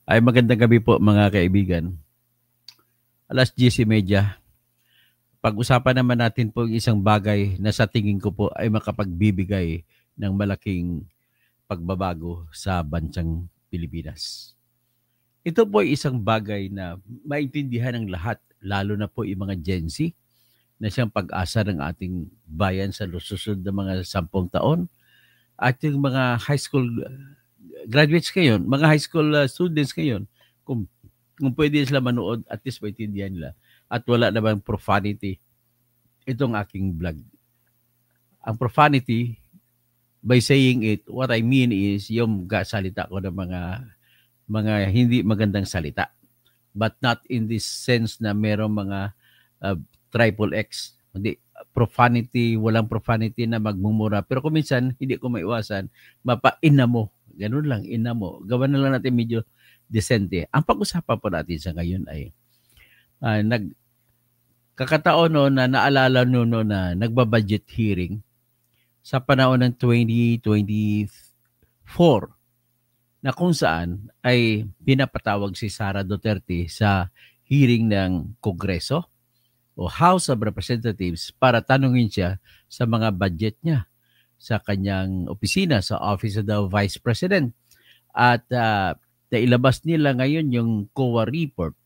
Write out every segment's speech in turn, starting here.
Ay magandang gabi po mga kaibigan. 10:30. Pag-usapan naman natin po yung isang bagay na sa tingin ko po ay makapagbibigay ng malaking pagbabago sa bansang Pilipinas. Ito po ay isang bagay na maintindihan ng lahat, lalo na po yung mga Gen Z na siyang pag-asa ng ating bayan sa susunod na mga 10 taon at yung mga high school graduates ngayon, mga high school students ngayon, kung kung pwede sila manood, at least maintindihan nila. At wala namang profanity itong aking vlog. Ang profanity, by saying it, what I mean is yung salita ko ng mga hindi magandang salita. But not in this sense na merong mga uh, triple X. Hindi, profanity, walang profanity na magmumura. Pero kung minsan, hindi ko maiwasan, mapaina mo. Ganun lang, ina mo. Gawan na lang natin medyo decente. Ang pag-usapan po natin sa ngayon ay kakataon no na naalala no na nagbabudget hearing sa panahon ng 2024 na kung saan ay pinapatawag si Sara Duterte sa hearing ng Kongreso o House of Representatives para tanungin siya sa mga budget niya sa kanyang opisina sa Office of the Vice President. At nailabas nila ngayon yung COA report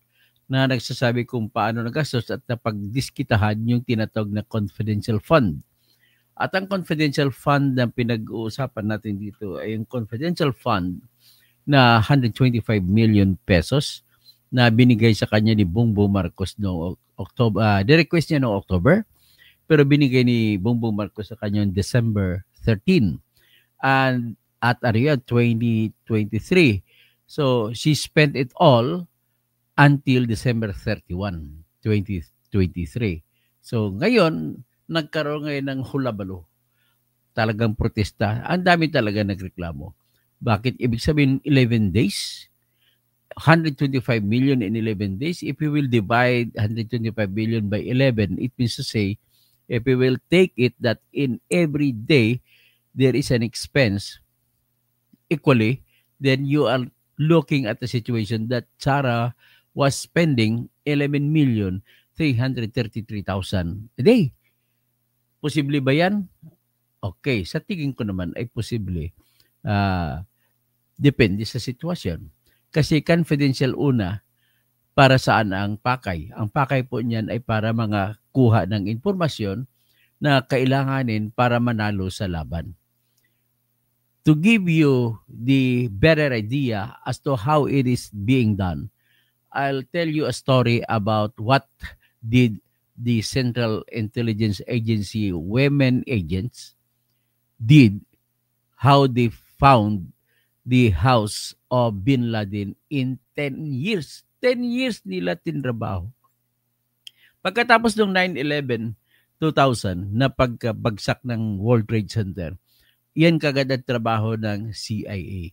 na nagsasabi kung paano nagastos at napagdiskitahan yung tinatawag na confidential fund. At ang confidential fund na pinag-uusapan natin dito ay yung confidential fund na 125 million pesos na binigay sa kanya ni Bongbong Marcos noong October. Ni-request niya noong October, pero binigay ni Bongbong Marcos sa kanya noong December 13. And at 2023. So she spent it all until December 31, 2023. So ngayon, nagkaroon ngayon ng hulabalo. Talagang protesta. Ang dami talaga nagreklamo. Bakit? Ibig sabihin 11 days? 125 million in 11 days. If we will divide 125 million by 11, it means to say, if we will take it that in every day, there is an expense equally, then you are looking at the situation that Sara was spending 11,333,000 a day. Posible ba yan? Okay, sa tingin ko naman ay posible. Depende sa sitwasyon. Kasi confidential una, para saan ang pakay? Ang pakay po niyan ay para mga kuha ng informasyon na kailanganin para manalo sa laban. To give you the better idea as to how it is being done, I'll tell you a story about what did the Central Intelligence Agency women agents did, how they found the house of Bin Laden in 10 years. 10 years nila tinrabaho. Pagkatapos ng 9/11, 2000, na pagkabagsak ng World Trade Center, yan kagad ang trabaho ng CIA.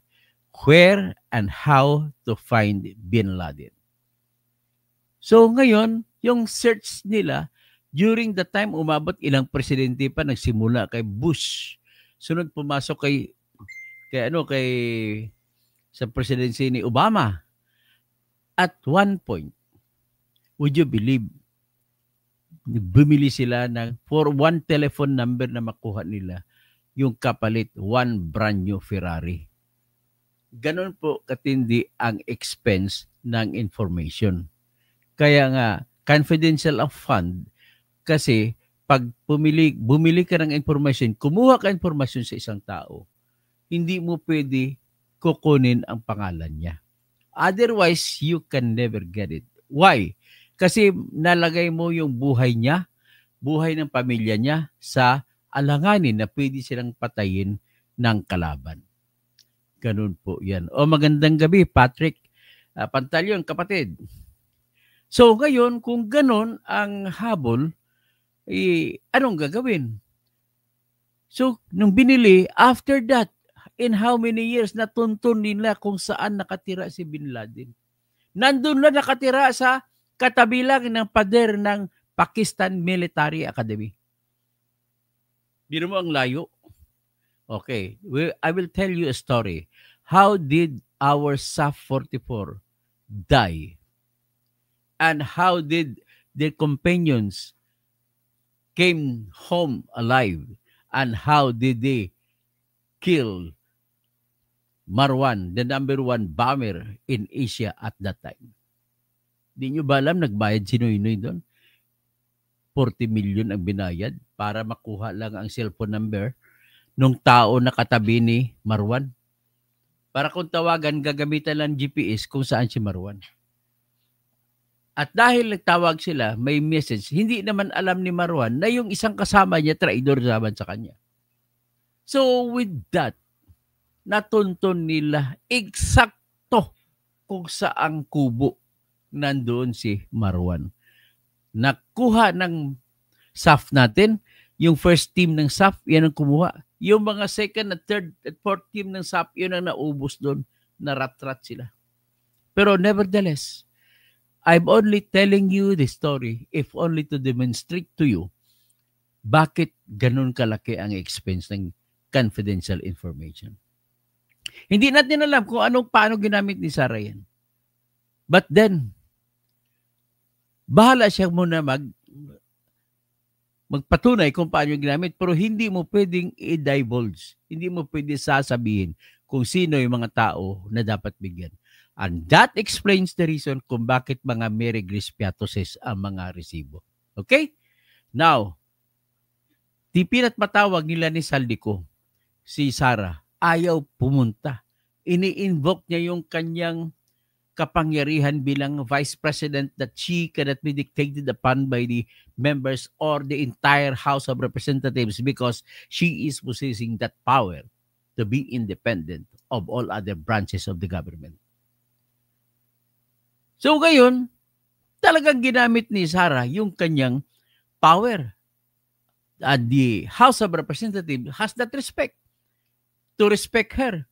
Where and how to find Bin Laden. So ngayon, yung search nila, during the time umabot ilang presidente pa nagsimula kay Bush. Sunod pumasok kay sa presidency ni Obama. At one point, would you believe, bumili sila for one telephone number na makuha nila, yung kapalit, one brand new Ferrari. Ganon po katindi ang expense ng information. Kaya nga, confidential ang fund kasi pag bumili ka ng information, kumuha ka information sa isang tao, hindi mo pwede kukunin ang pangalan niya. Otherwise, you can never get it. Why? Kasi nalagay mo yung buhay niya, buhay ng pamilya niya sa alanganin na pwede silang patayin ng kalaban. Ganun po yan. O magandang gabi, Patrick Pantalyon, kapatid. So ngayon, kung ganun ang habol, anong gagawin? So, nung binili, after that, in how many years natuntun nila kung saan nakatira si Bin Laden? Nandun lang nakatira sa katabi lang ng pader ng Pakistan Military Academy. Biro mo ang layo. Okay, I will tell you a story. How did our SAF-44 die? And how did their companions came home alive? And how did they kill Marwan, the #1 bomber in Asia at that time? Di nyo ba alam, nagbayad si Noynoy doon? 40 million ang binayad para makuha lang ang cellphone number nung tao na katabi ni Marwan. Para kung tawagan, gagamitan lang GPS kung saan si Marwan. At dahil nagtawag sila, may message, hindi naman alam ni Marwan na yung isang kasama niya, traidor naman sa kanya. So with that, natuntun nila eksakto kung saang kubo nandoon si Marwan. Nakuha ng SAF natin, yung first team ng SAF, yan ang kumuha. Yung mga second at third at fourth team ng SAF, yun ang naubos doon, narat-rat sila. Pero nevertheless, I'm only telling you the story if only to demonstrate to you bakit ganun kalaki ang expense ng confidential information. Hindi natin alam kung paano ginamit ni Sarah yan. But then, bahala siya muna magpatunay kung paano ginamit, pero hindi mo pwedeng i-divulge. Hindi mo pwede sasabihin kung sino yung mga tao na dapat bigyan. And that explains the reason kung bakit mga Mary Grace Piatoses ang mga resibo. Okay? Now, tipin at matawag nila ni Saldico, si Sarah, ayaw pumunta. Ini-invoke niya yung kanyang kapangyarihan bilang vice president that she cannot be dictated upon by the members or the entire House of Representatives because she is possessing that power to be independent of all other branches of the government. So ngayon, talagang ginamit ni Sarah yung kanyang power. And the House of Representatives has that respect to respect her.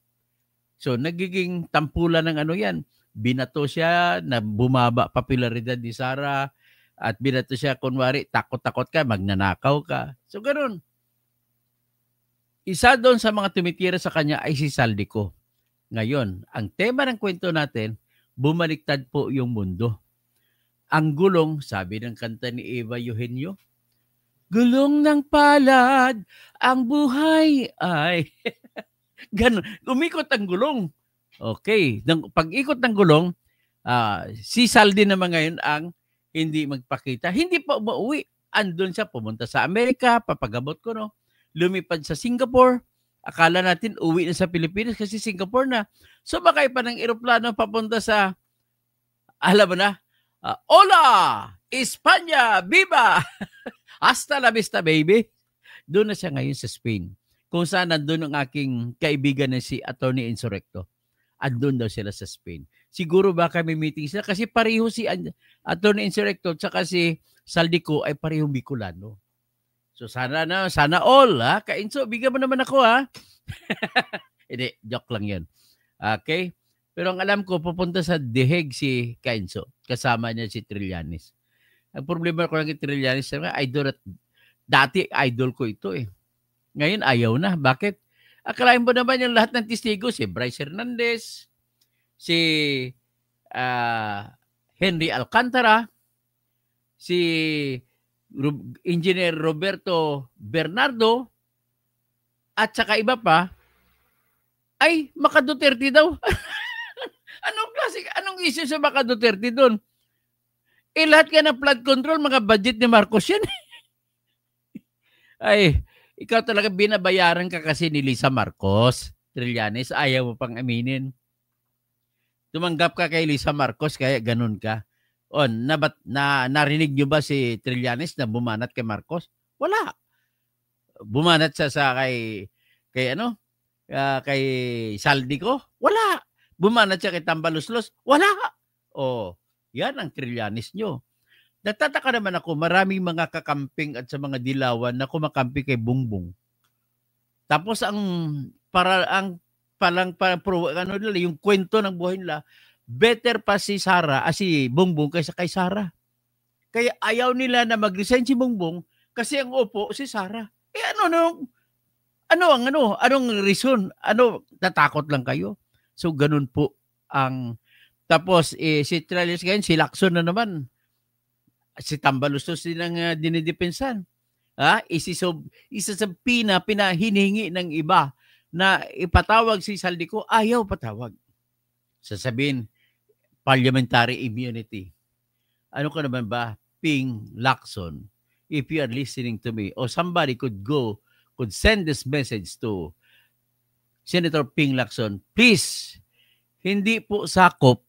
So nagiging tampulan ng yan. Binato siya na bumaba popularidad ni Sarah at binato siya kunwari takot-takot ka, magnanakaw ka. So ganoon. Isa doon sa mga tumitira sa kanya ay si Saldico. Ngayon, ang tema ng kwento natin, bumaliktad po yung mundo. Ang gulong, sabi ng kanta ni Eva Eugenio, gulong ng palad, ang buhay ay... Ganun, umikot ang gulong. Okay, pag-ikot ng gulong, si Saldi naman ngayon ang hindi magpakita. Hindi pa umuwi. Andun siya, pumunta sa Amerika, papagabot ko, no? Lumipad sa Singapore. Akala natin uwi na sa Pilipinas kasi Singapore na. Sumakay pa ng eroplano papunta sa, alam mo na, Hola! Espanya! Viva! Hasta la vista, baby! Doon na siya ngayon sa Spain. Kung saan nandun ang aking kaibigan na si Attorney Insurrecto. Andun daw sila sa Spain. Siguro baka may meeting sila kasi pareho si Attorney Insurrecto at saka si Saldico ay pareho Bicolano. So sana all, ha? Kainso, bigyan mo naman ako, ha? Hindi, joke lang yan. Okay? Pero ang alam ko, pupunta sa The Hague si Kainso. Kasama niya si Trillanes. Ang problema ko lang kay Trillanes, dati idol ko ito eh. Ngayon ayaw na. Bakit? Akalain mo naman yung lahat ng testigo, si Bryce Hernandez, si Henry Alcantara, si Engineer Roberto Bernardo, at saka iba pa, ay Maka Duterte daw. Anong issue sa Maka Duterte doon? Lahat ka ng flood control, mga budget ni Marcos yan. Ay, ikaw talaga binabayaran ka kasi ni Lisa Marcos. Trillanes, ayaw mo pang aminin. Tumanggap ka kay Lisa Marcos, kaya ganun ka. Narinig nyo ba si Trillanes na bumanat kay Marcos? Wala. Bumanat siya sa kay Saldico? Wala. Bumanat siya kay Tambaluslos? Wala. Yan ang Trillanes nyo. Nagtataka naman ako, maraming mga kakamping at sa mga dilawan na kumakampi kay Bongbong. Tapos yung kwento ng buhay nila, better pa si Bongbong kaysa kay Sarah. Kaya ayaw nila na mag-resign si Bongbong kasi ang upo si Sarah. Anong reason? Natakot lang kayo? So ganun po Tapos si Trillanes ngayon, si Lacson na naman. Si Tambaluslos din ang dinidepensan. Isa sa pinahinihingi ng iba na ipatawag si Saldico, ayaw patawag. Sasabihin, parliamentary immunity. Ano ka naman ba, Ping Lacson? If you are listening to me, or somebody could send this message to Senator Ping Lacson, please, hindi po sakop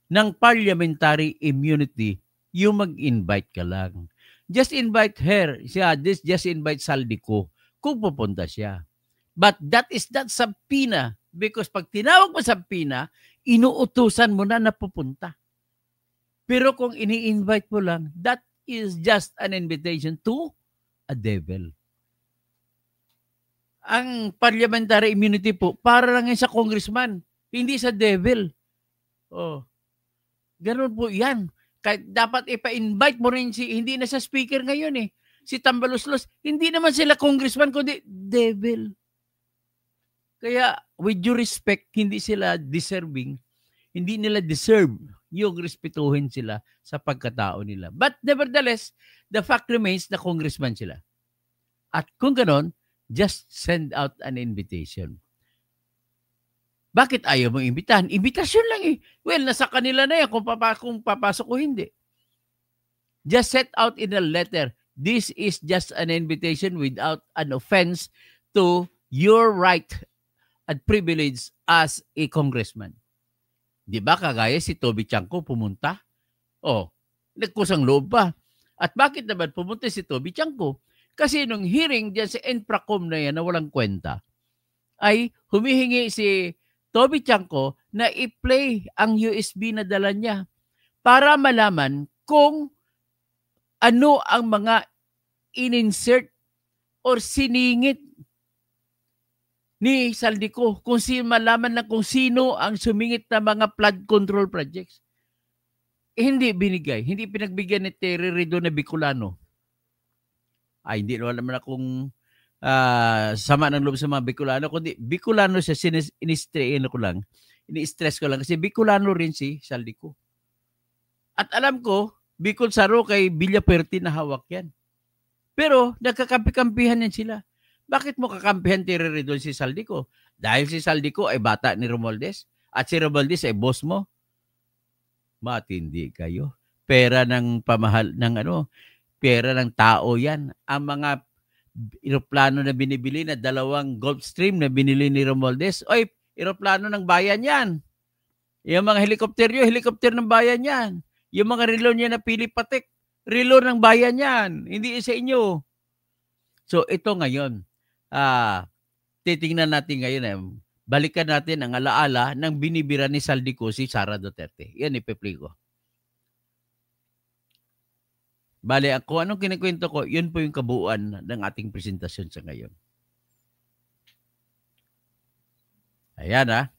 ng parliamentary immunity yung mag-invite ka lang. Just invite her. Just invite Saldico kung pupunta siya. But that is not subpoena, because pag tinawag mo subpoena, inuutusan mo na pupunta. Pero kung ini-invite mo lang, that is just an invitation to a devil. Ang parliamentary immunity po, para lang sa congressman, hindi sa devil. Ganun po yan. Kahit dapat ipa-invite mo rin hindi na sa speaker ngayon si Tambaluslos, hindi naman sila congressman, kundi devil. Kaya, with due respect, hindi sila deserving, hindi nila deserve yung respetuhin sila sa pagkatao nila. But nevertheless, the fact remains na congressman sila. At kung ganon, just send out an invitation. Bakit ayaw mong imbitahan? Invitasyon lang Well, nasa kanila na yan kung papasok o hindi. Just set out in a letter. This is just an invitation without an offense to your right and privilege as a congressman. Di ba kagaya si Toby Chanco pumunta? Nagkusang loob pa. At bakit naman pumunta si Toby Chanco? Kasi nung hearing dyan sa Infracom na yan na walang kwenta, ay humihingi si Toby Chanco na i-play ang USB na dala niya para malaman kung ano ang mga in-insert or siningit ni Saldico, kung malaman na kung sino ang sumingit na mga flood control projects. Hindi binigay, hindi pinagbigyan ni Terry Redo na Bicolano. Hindi naman akong sama ng loob sa mga Bicolano, kundi Bicolano siya, ini-stress ko lang kasi Bicolano rin si Saldico. At alam ko, Bicol Saro kay Villapuerte na hawak yan. Pero nagkakampi-kampihan yan sila. Bakit mo kakampihan Terry Redo si Saldico? Dahil si Saldico ay bata ni Romualdez at si Romualdez ay boss mo? Matindi kayo. Pera ng pera ng tao yan. Ang mga eroplano na binibili na 2 Gulfstream na binili ni Romualdez, eroplano ng bayan yan. Yung mga helicopter ng bayan yan. Yung mga relo niya na Pilipatek, relo ng bayan yan. Hindi sa inyo. So ito ngayon, titingnan natin ngayon, balikan natin ang alaala ng binibira ni Saldico si Sara Duterte. Yan ipe-play ko. Bale, kung anong kinikwento ko, yun po yung kabuuan ng ating presentasyon sa ngayon. Ayan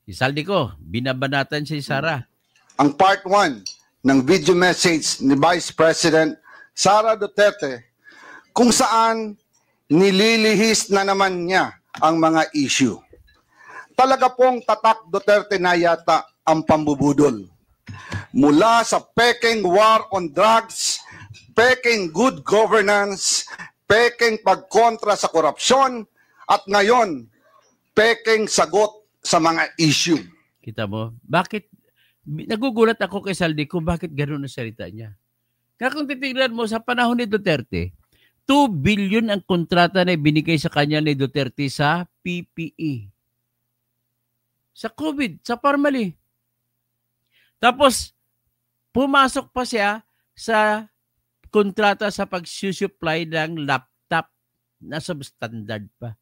Si Saldico, binabanatan si Sara. Ang part 1 ng video message ni Vice President Sara Duterte kung saan nililihis na naman niya ang mga issue. Talaga pong tatak Duterte na yata ang pambubudol. Mula sa peking war on drugs, peking good governance, peking pagkontra sa korupsyon, at ngayon, peking sagot sa mga issue. Kita mo? Bakit? Nagugulat ako kay Saldico, bakit gano'n ang salita niya? Kaya kung titignan mo sa panahon ni Duterte, 2 billion ang kontrata na binigay sa kanya ni Duterte sa PPE. Sa COVID, sa Parmali. Tapos, pumasok pa siya sa kontrata sa pag-supply ng laptop na substandard pa.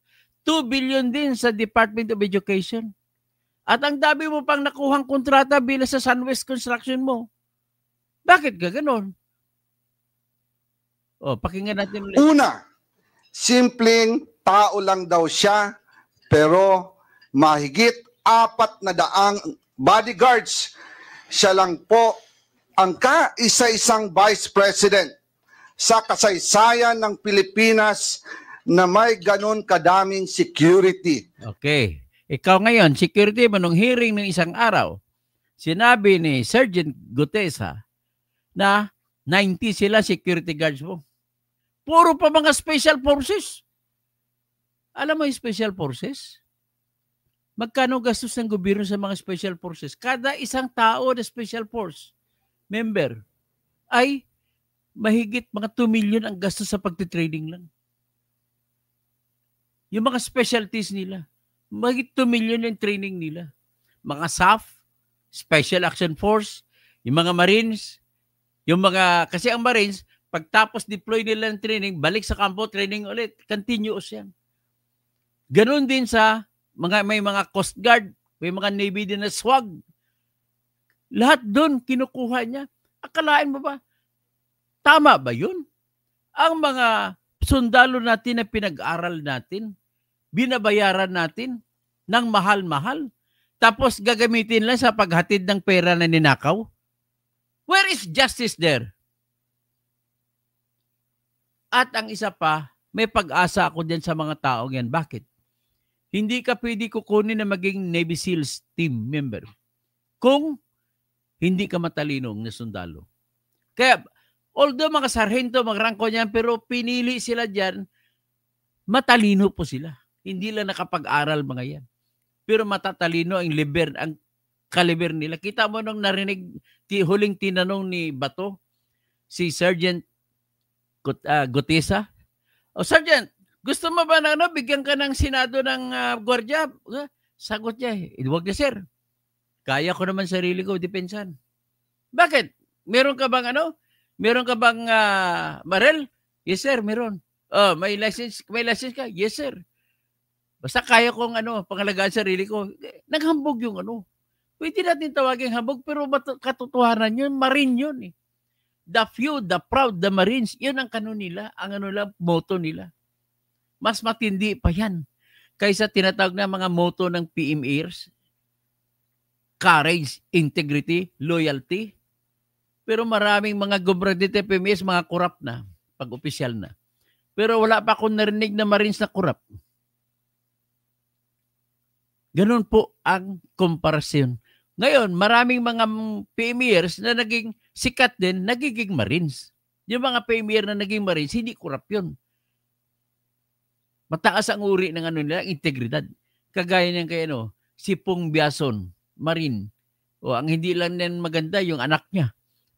2 billion din sa Department of Education. At ang dami mo pang nakuhang kontrata bilang sa Sunwest Construction mo. Bakit ka ganon? Pakinggan natin ulit. Una, simpleng tao lang daw siya, pero mahigit 400 bodyguards. Siya lang po ang kaisa-isang vice president sa kasaysayan ng Pilipinas na may ganon kadaming security. Okay. Ikaw ngayon, security mo, nung hearing ng isang araw, sinabi ni Sergeant Gutesa na 90 sila security guards mo. Puro pa mga special forces. Alam mo yung special forces? Magkano gastos ng gobyerno sa mga special forces? Kada isang tao na special force member ay mahigit mga 2 million ang gastos sa pagtitraining lang. Yung mga specialties nila, mahigit 2 million yung training nila. Mga SAF, Special Action Force, yung mga Marines, kasi ang Marines, pagtapos deploy nila ng training, balik sa kampo, training ulit. Continuous yan. Ganon din sa may mga Coast Guard, may mga Navy din na SWAG. Lahat doon kinukuha niya. Akalain mo ba? Tama ba yun? Ang mga sundalo natin na pinag-aral natin, binabayaran natin ng mahal-mahal, tapos gagamitin lang sa paghatid ng pera na ninakaw? Where is justice there? At ang isa pa, may pag-asa ako din sa mga taong yan. Bakit? Hindi ka pwede kukunin na maging Navy SEALs team member kung hindi ka matalinong na sundalo. Kaya, although mga sarhento, magrangko niyan, pero pinili sila dyan, matalino po sila. Hindi lang nakapag-aral mga yan. Pero matatalino ang kaliber nila. Kita mo nung narinig, huling tinanong ni Bato, si Sergeant Gutesa. O Sergeant, gusto mo ba na bigyan ka ng Senado ng gwardiya? Sagot niya, huwag na sir. Kaya ko naman sarili ko, depensan. Bakit? Meron ka bang barel? Yes sir, meron. Oh, may license ka? Yes sir. Basta kaya kong pangalagaan sarili ko. Naghambog yung Pwede natin tawagin hambog, pero katotohanan yun, Marine yun eh. The few, the proud, the Marines, yun ang nila, ang motto nila. Mas matindi pa yan kaysa tinatawag na mga motto ng PMEers. Courage, integrity, loyalty. Pero maraming mga gobernador PMEers, mga corrupt na, pag opisyal na. Pero wala pa akong narinig na Marines na corrupt. Ganun po ang komparasyon. Ngayon, maraming mga PMEers na naging sikat din, nagiging Marines. Yung mga PMEer na naging Marines, hindi corrupt yun. Mataas ang uri ng nila, integridad. Kagaya niyan kay si Pong Biason, Marine. O ang hindi lang yan maganda, yung anak niya.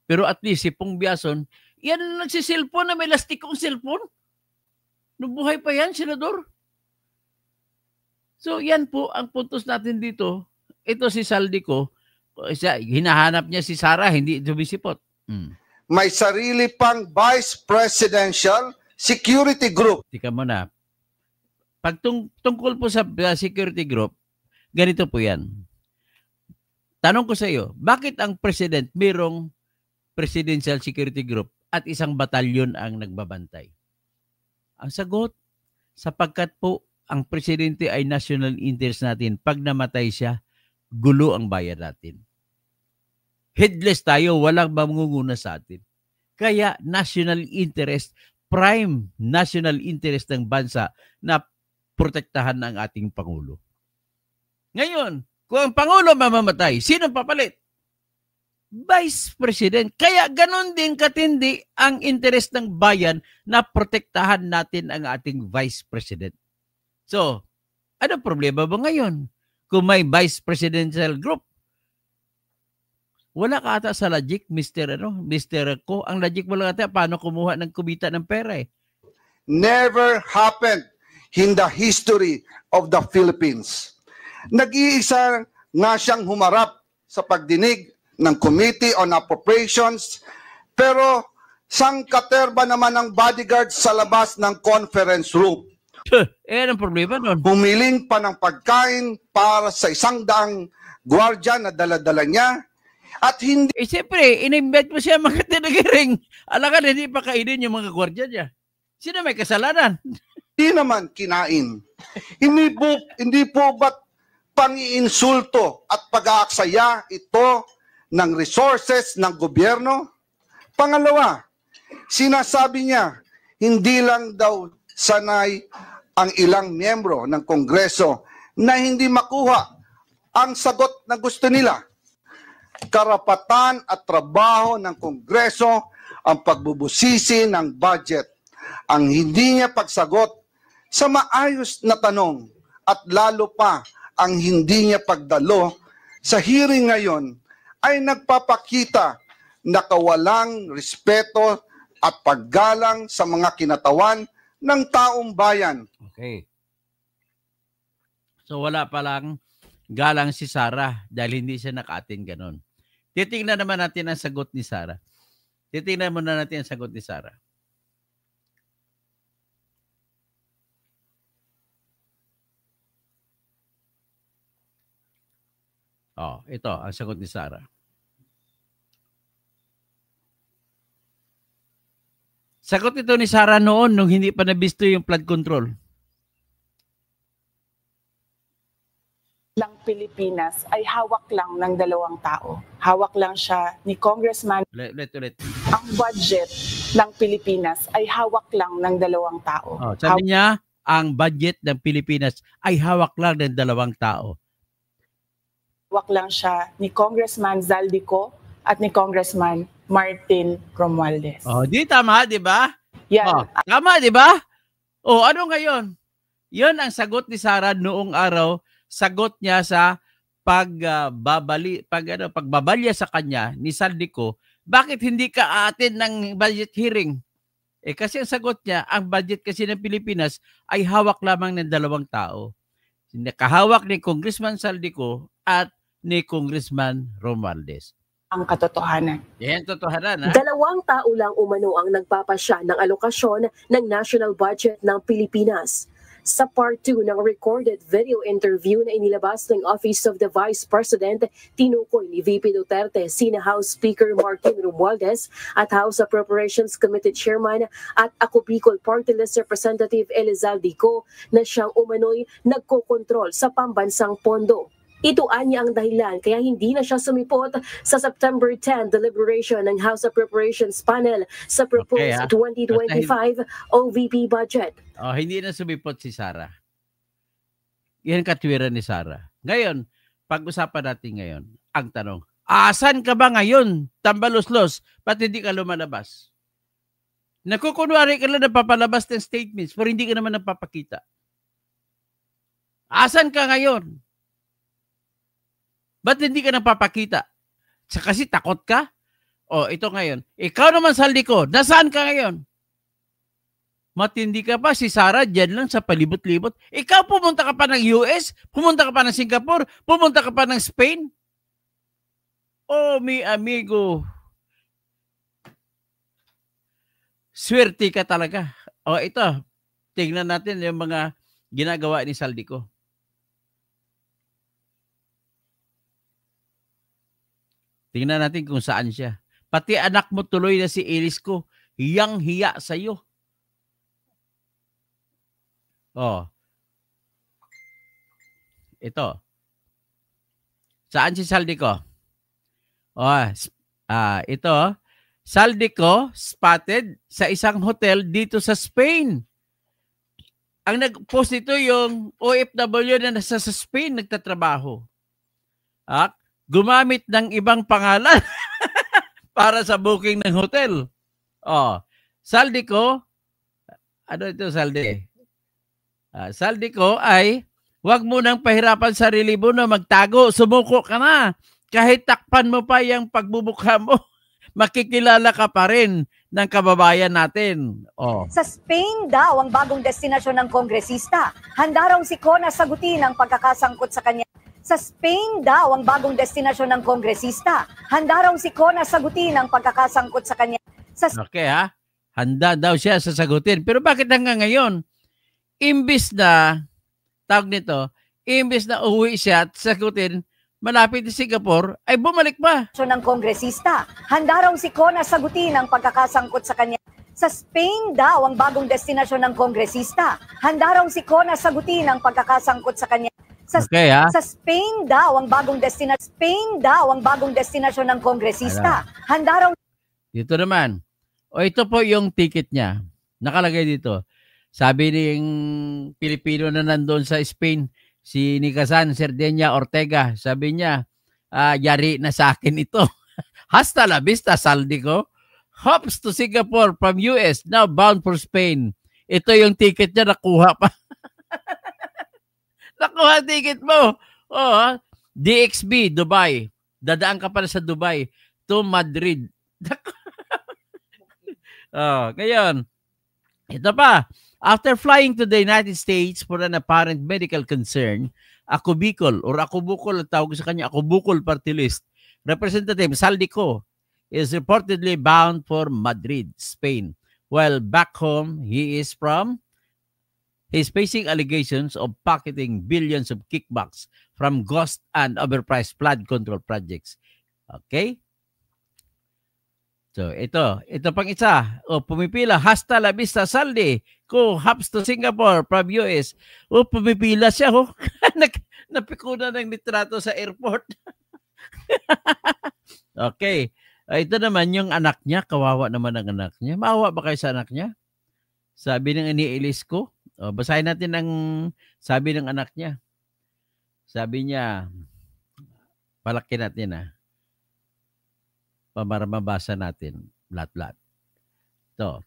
Pero at least si Pong Biason, yan nagsiselfon na may lastikong cellphone. Nubuhay pa yan, senador. So yan po ang puntos natin dito. Ito si Saldico, hinahanap niya si Sara, hindi sumisipot. May sarili pang Vice Presidential Security Group. Tika mo na. Pag tungkol po sa security group, ganito po yan. Tanong ko sa iyo, bakit ang President mayroong Presidential Security Group at isang batalyon ang nagbabantay? Ang sagot, sapagkat po ang Presidente ay national interest natin. Pag namatay siya, gulo ang bayan natin. Headless tayo, walang mangunguna sa atin. Kaya national interest, prime national interest ng bansa na protektahan ng ating Pangulo. Ngayon, kung ang Pangulo mamamatay, sino papalit? Vice President. Kaya ganon din katindi ang interest ng bayan na protektahan natin ang ating Vice President. So, ano problema ba ngayon? Kung may Vice Presidential Group, wala ka ata sa logic, Mr. Ko. Ang logic mo lang ata, paano kumuha ng kumita ng pera eh? Never happened in the history of the Philippines. Nag-iisa nga siyang humarap sa pagdinig ng Committee on Appropriations, pero sangkaterba naman ang bodyguard sa labas ng conference room. Anong problema nun? Humiling pa ng pagkain para sa 100 gwardiya na dala-dala niya. At hindi... Siyempre, in-invite mo siya mga tinagiring. Alangan, hindi pa kainin yung mga gwardiya niya. Sino may kasalanan? Hindi naman kinain. Hindi po ba't pang-iinsulto at pag-aaksaya ito ng resources ng gobyerno? Pangalawa, sinasabi niya, hindi lang daw sanay ang ilang miyembro ng Kongreso na hindi makuha ang sagot na gusto nila. Karapatan at trabaho ng Kongreso ang pagbubusisi ng budget. Ang hindi niya pagsagot sa maayos na tanong at lalo pa ang hindi niya pagdalo sa hearing ngayon ay nagpapakita na kawalang respeto at paggalang sa mga kinatawan ng taong bayan. Okay. So wala palang galang si Sara dahil hindi siya naka-attend ganon. Titingnan naman natin ang sagot ni Sara. Titingnan muna natin ang sagot ni Sara. Oh, ito ang sagot ni Sara. Sagot ito ni Sara noon nung hindi pa nabisto yung flood control. Lang Pilipinas ay hawak lang ng dalawang tao. Hawak lang siya ni Congressman. Ulit. Ang budget ng Pilipinas ay hawak lang ng dalawang tao. Oh, sabi niya, ang budget ng Pilipinas ay hawak lang ng dalawang tao. Hawak lang siya ni Congressman Zaldico at ni Congressman Martin Romualdez. Oh, di tama, di ba? Yan. Oh, tama, di ba? Oh, ano ngayon? 'Yon ang sagot ni Sara noong araw. Sagot niya sa pagbabalya sa kanya ni Zaldico. Bakit hindi ka aatin ng budget hearing? Kasi ang sagot niya, ang budget kasi ng Pilipinas ay hawak lamang ng dalawang tao. Nakahawak ni Congressman Zaldico at ni Congressman Romualdez. Ang katotohanan. Yan, totohanan, ha? Dalawang tao lang umano ang nagpapasya ng alokasyon ng national budget ng Pilipinas. Sa part 2 ng recorded video interview na inilabas ng Office of the Vice President, tinukoy ni VP Duterte sina House Speaker Martin Romualdez at House Appropriations Committee Chairman at Ako Bicol Party List Representative Elizaldico na siyang umano'y nagkokontrol sa pambansang pondo. Ito anya ang dahilan kaya hindi na siya sumipot sa September 10 deliberation ng House Appropriations Panel sa proposed 2025 OVP budget. Oh, hindi na sumipot si Sara. Yan katwiran ni Sara. Ngayon, pag-usapan natin ngayon, ang tanong, asan ka ba ngayon, tambaluslos, ba't hindi ka lumalabas? Nakukunwari ka lang na papalabas ng statements pero hindi ka naman napapakita. Asan ka ngayon? Ba't hindi ka napapakita? Kasi takot ka? O, ito ngayon. Ikaw naman, Zaldico, nasaan ka ngayon? Matindi ka pa. Si Sara, dyan lang sa palibot-libot. Ikaw, pumunta ka pa ng US? Pumunta ka pa ng Singapore? Pumunta ka pa ng Spain? Oh, mi amigo. Swerte ka talaga. O, ito. Tingnan natin yung mga ginagawa ni Zaldico. Tingnan natin kung saan siya. Pati anak mo tuloy na si Elis ko, hiyang-hiya sa'yo. Oh. Ito. Saan si Zaldico? Oh, ito. Zaldico spotted sa isang hotel dito sa Spain. Ang nag-post ito yung OFW na nasa sa Spain nagtatrabaho. Gumamit ng ibang pangalan para sa booking ng hotel. Oh, Zaldico, ano ito Zaldi? Zaldico ay wag mo nang pahirapan sarili mo na magtago. Sumuko ka na. Kahit takpan mo pa yung pagbubukha mo, makikilala ka pa rin ng kababayan natin. Oh. Sa Spain daw ang bagong destinasyon ng kongresista. Handa raw si Kona sagutin ang pagkakasangkot sa kanya. Sa Spain daw ang bagong destinasyon ng kongresista. Handa raw si Kona sagutin ang pagkakasangkot sa kanya. Okay ha? Handa daw siya sasagutin. Pero bakit hanggang ngayon? Imbis na, tawag nito, imbis na uwi siya at sagutin, malapit sa Singapore, ay bumalik pa. Ng kongresista. Handa raw si Kona sagutin ang pagkakasangkot sa kanya. Sa Spain daw ang bagong destinasyon ng kongresista. Handa raw si Kona sagutin ang pagkakasangkot sa kanya. Sa Spain daw ang bagong destinasyon ng kongresista. Handa raw. Dito naman. O ito po yung ticket niya. Nakalagay dito. Sabi ng Pilipino na nandoon sa Spain, si Nicazan Serdenia Ortega. Sabi niya, yari na sa akin ito. Hasta la vista, Saldico. Hops to Singapore from US, now bound for Spain. Ito yung ticket niya, nakuha pa. Nakuha ticket mo. Oh, DXB, Dubai. Dadaan ka pala sa Dubai to Madrid. Ngayon, ito pa. After flying to the United States for an apparent medical concern, Ako Bicol ang tawag sa kanya, Ako Bicol Party List, Representative Saldico is reportedly bound for Madrid, Spain. While back home, he's facing allegations of pocketing billions of kickbacks from ghost and overpriced flood control projects. Okay? So, ito pang isa. Pumipila, hasta la vista Saldi. Hops to Singapore from US. Pumipila siya. Napikuna ng litrato sa airport. Okay. Ito naman yung anak niya. Kawawa naman ang anak niya. Maawa ba kayo sa anak niya? Sabi ng iniilis ko. Basahin natin ang sabi ng anak niya. Sabi niya, palaki natin para mabasa natin lahat-lahat. So,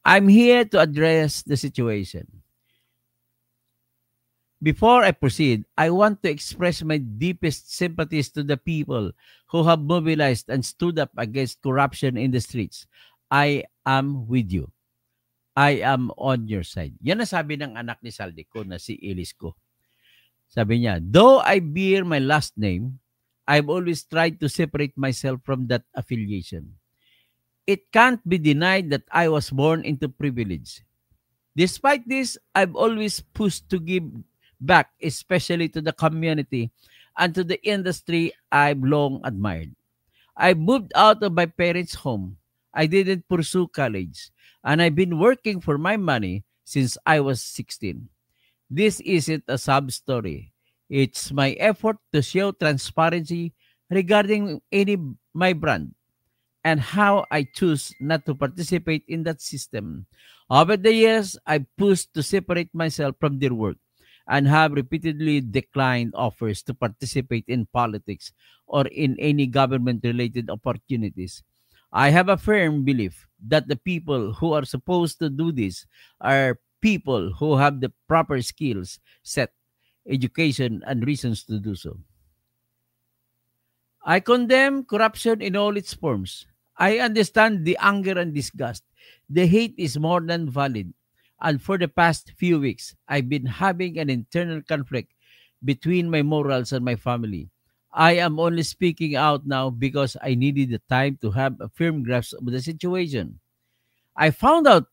I'm here to address the situation. Before I proceed, I want to express my deepest sympathies to the people who have mobilized and stood up against corruption in the streets. I am with you. I am on your side. Yan ang sabi ng anak ni Saldico na si Ilis ko. Sabi niya, though I bear my last name, I've always tried to separate myself from that affiliation. It can't be denied that I was born into privilege. Despite this, I've always pushed to give back, especially to the community and to the industry I've long admired. I moved out of my parents' home. I didn't pursue college, and I've been working for my money since I was 16. This isn't a sub-story. It's my effort to show transparency regarding my brand and how I choose not to participate in that system. Over the years, I've pushed to separate myself from their work and have repeatedly declined offers to participate in politics or in any government-related opportunities. I have a firm belief that the people who are supposed to do this are people who have the proper skills set, education, and reasons to do so. I condemn corruption in all its forms. I understand the anger and disgust. The hate is more than valid. And for the past few weeks, I've been having an internal conflict between my morals and my family. I am only speaking out now because I needed the time to have a firm grasp of the situation. I found out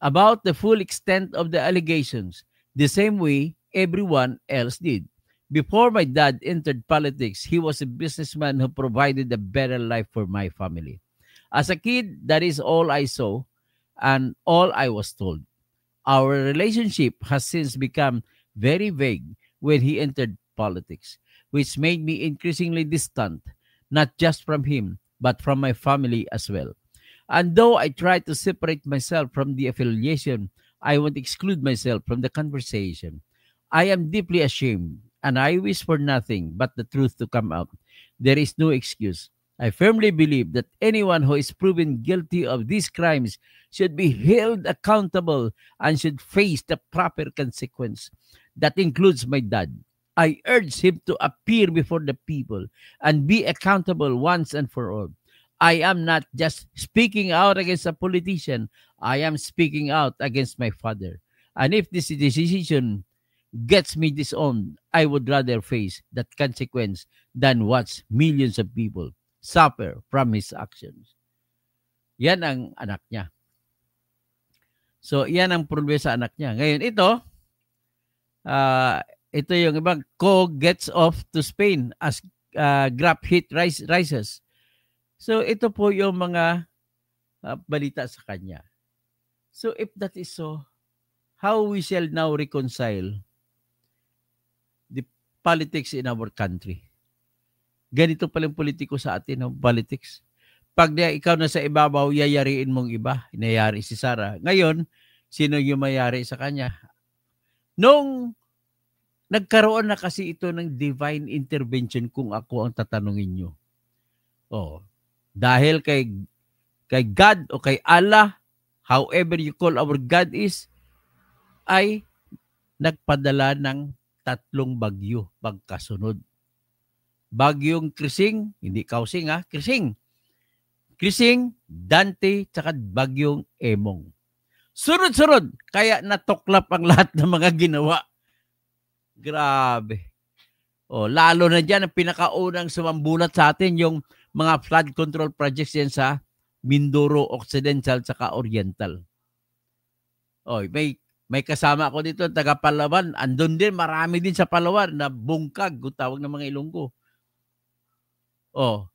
about the full extent of the allegations the same way everyone else did. Before my dad entered politics, he was a businessman who provided a better life for my family. As a kid, that is all I saw and all I was told. Our relationship has since become very vague when he entered politics, which made me increasingly distant, not just from him, but from my family as well. And though I try to separate myself from the affiliation, I won't exclude myself from the conversation. I am deeply ashamed, and I wish for nothing but the truth to come out. There is no excuse. I firmly believe that anyone who is proven guilty of these crimes should be held accountable and should face the proper consequence. That includes my dad. I urge him to appear before the people and be accountable once and for all. I am not just speaking out against a politician. I am speaking out against my father. And if this decision gets me disowned, I would rather face that consequence than watch millions of people suffer from his actions. Yan ang anak niya. So, yan ang problema sa anak niya. Ngayon, ito yung ibang gets off to Spain as Grab hit rises. So, ito po yung mga balita sa kanya. So, if that is so, how we shall now reconcile the politics in our country? Ganito palang politiko sa atin, politics. Pag ikaw na sa ibabaw, yayariin mong iba. Inayari si Sara. Ngayon, sino yung mayari sa kanya? Nung nagkaroon na kasi ito ng divine intervention kung ako ang tatanungin nyo. Oh, dahil kay God o kay Allah, however you call our God is, ay nagpadala ng 3 bagyo pagkasunod. Bagyong Krising, hindi Kausing ha, Krising, Dante, tsaka bagyong Emong. Sunod-sunod, kaya natuklap ang lahat ng mga ginawa. Grabe. Oh, lalo na dyan, ang pinakaunang sumambulat sa atin, yung mga flood control projects yan sa Mindoro Occidental tsaka Oriental. Oh, may kasama ako dito, taga Palawan. Andun din, marami din sa Palawan na bungkag, kung tawag ng mga Ilonggo. Oh.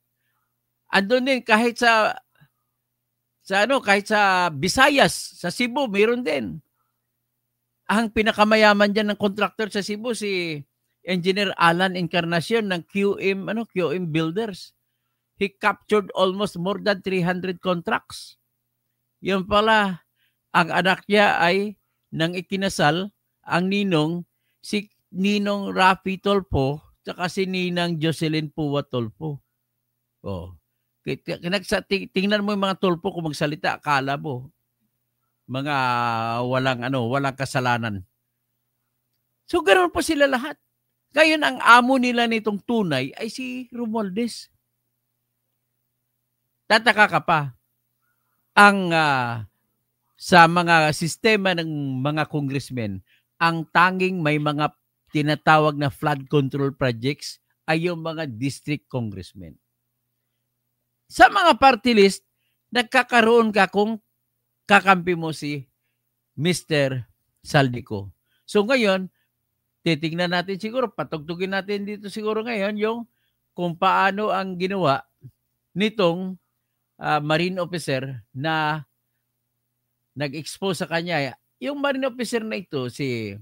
Andun din kahit sa Visayas, sa Cebu, mayroon din. Ang pinakamayaman diyan ng contractor sa Cebu si Engineer Alan Encarnacion ng QM Builders. He captured almost more than 300 contracts. Yun pala, ang anak niya ay nang ikinasal ang ninong si Ninong Rafi Tolpo tsaka si Ninang Jocelyn Pua Tolpo. Oh. Tingnan mo yung mga Tolpo kung magsalita, akala mo mga walang kasalanan. So ganoon po sila lahat. Ngayon ang amo nila nitong tunay ay si Romualdez. Tataka ka pa. Ang sa mga sistema ng mga congressmen, ang tanging may mga tinatawag na flood control projects ay yung mga district congressmen. Sa mga party list, nagkakaroon ka kung kakampi mo si Mr. Saldico. So ngayon, titingnan natin siguro, patugtugin natin dito siguro ngayon yung kung paano ang ginawa nitong marine officer na nag-expose sa kanya. Yung marine officer na ito, si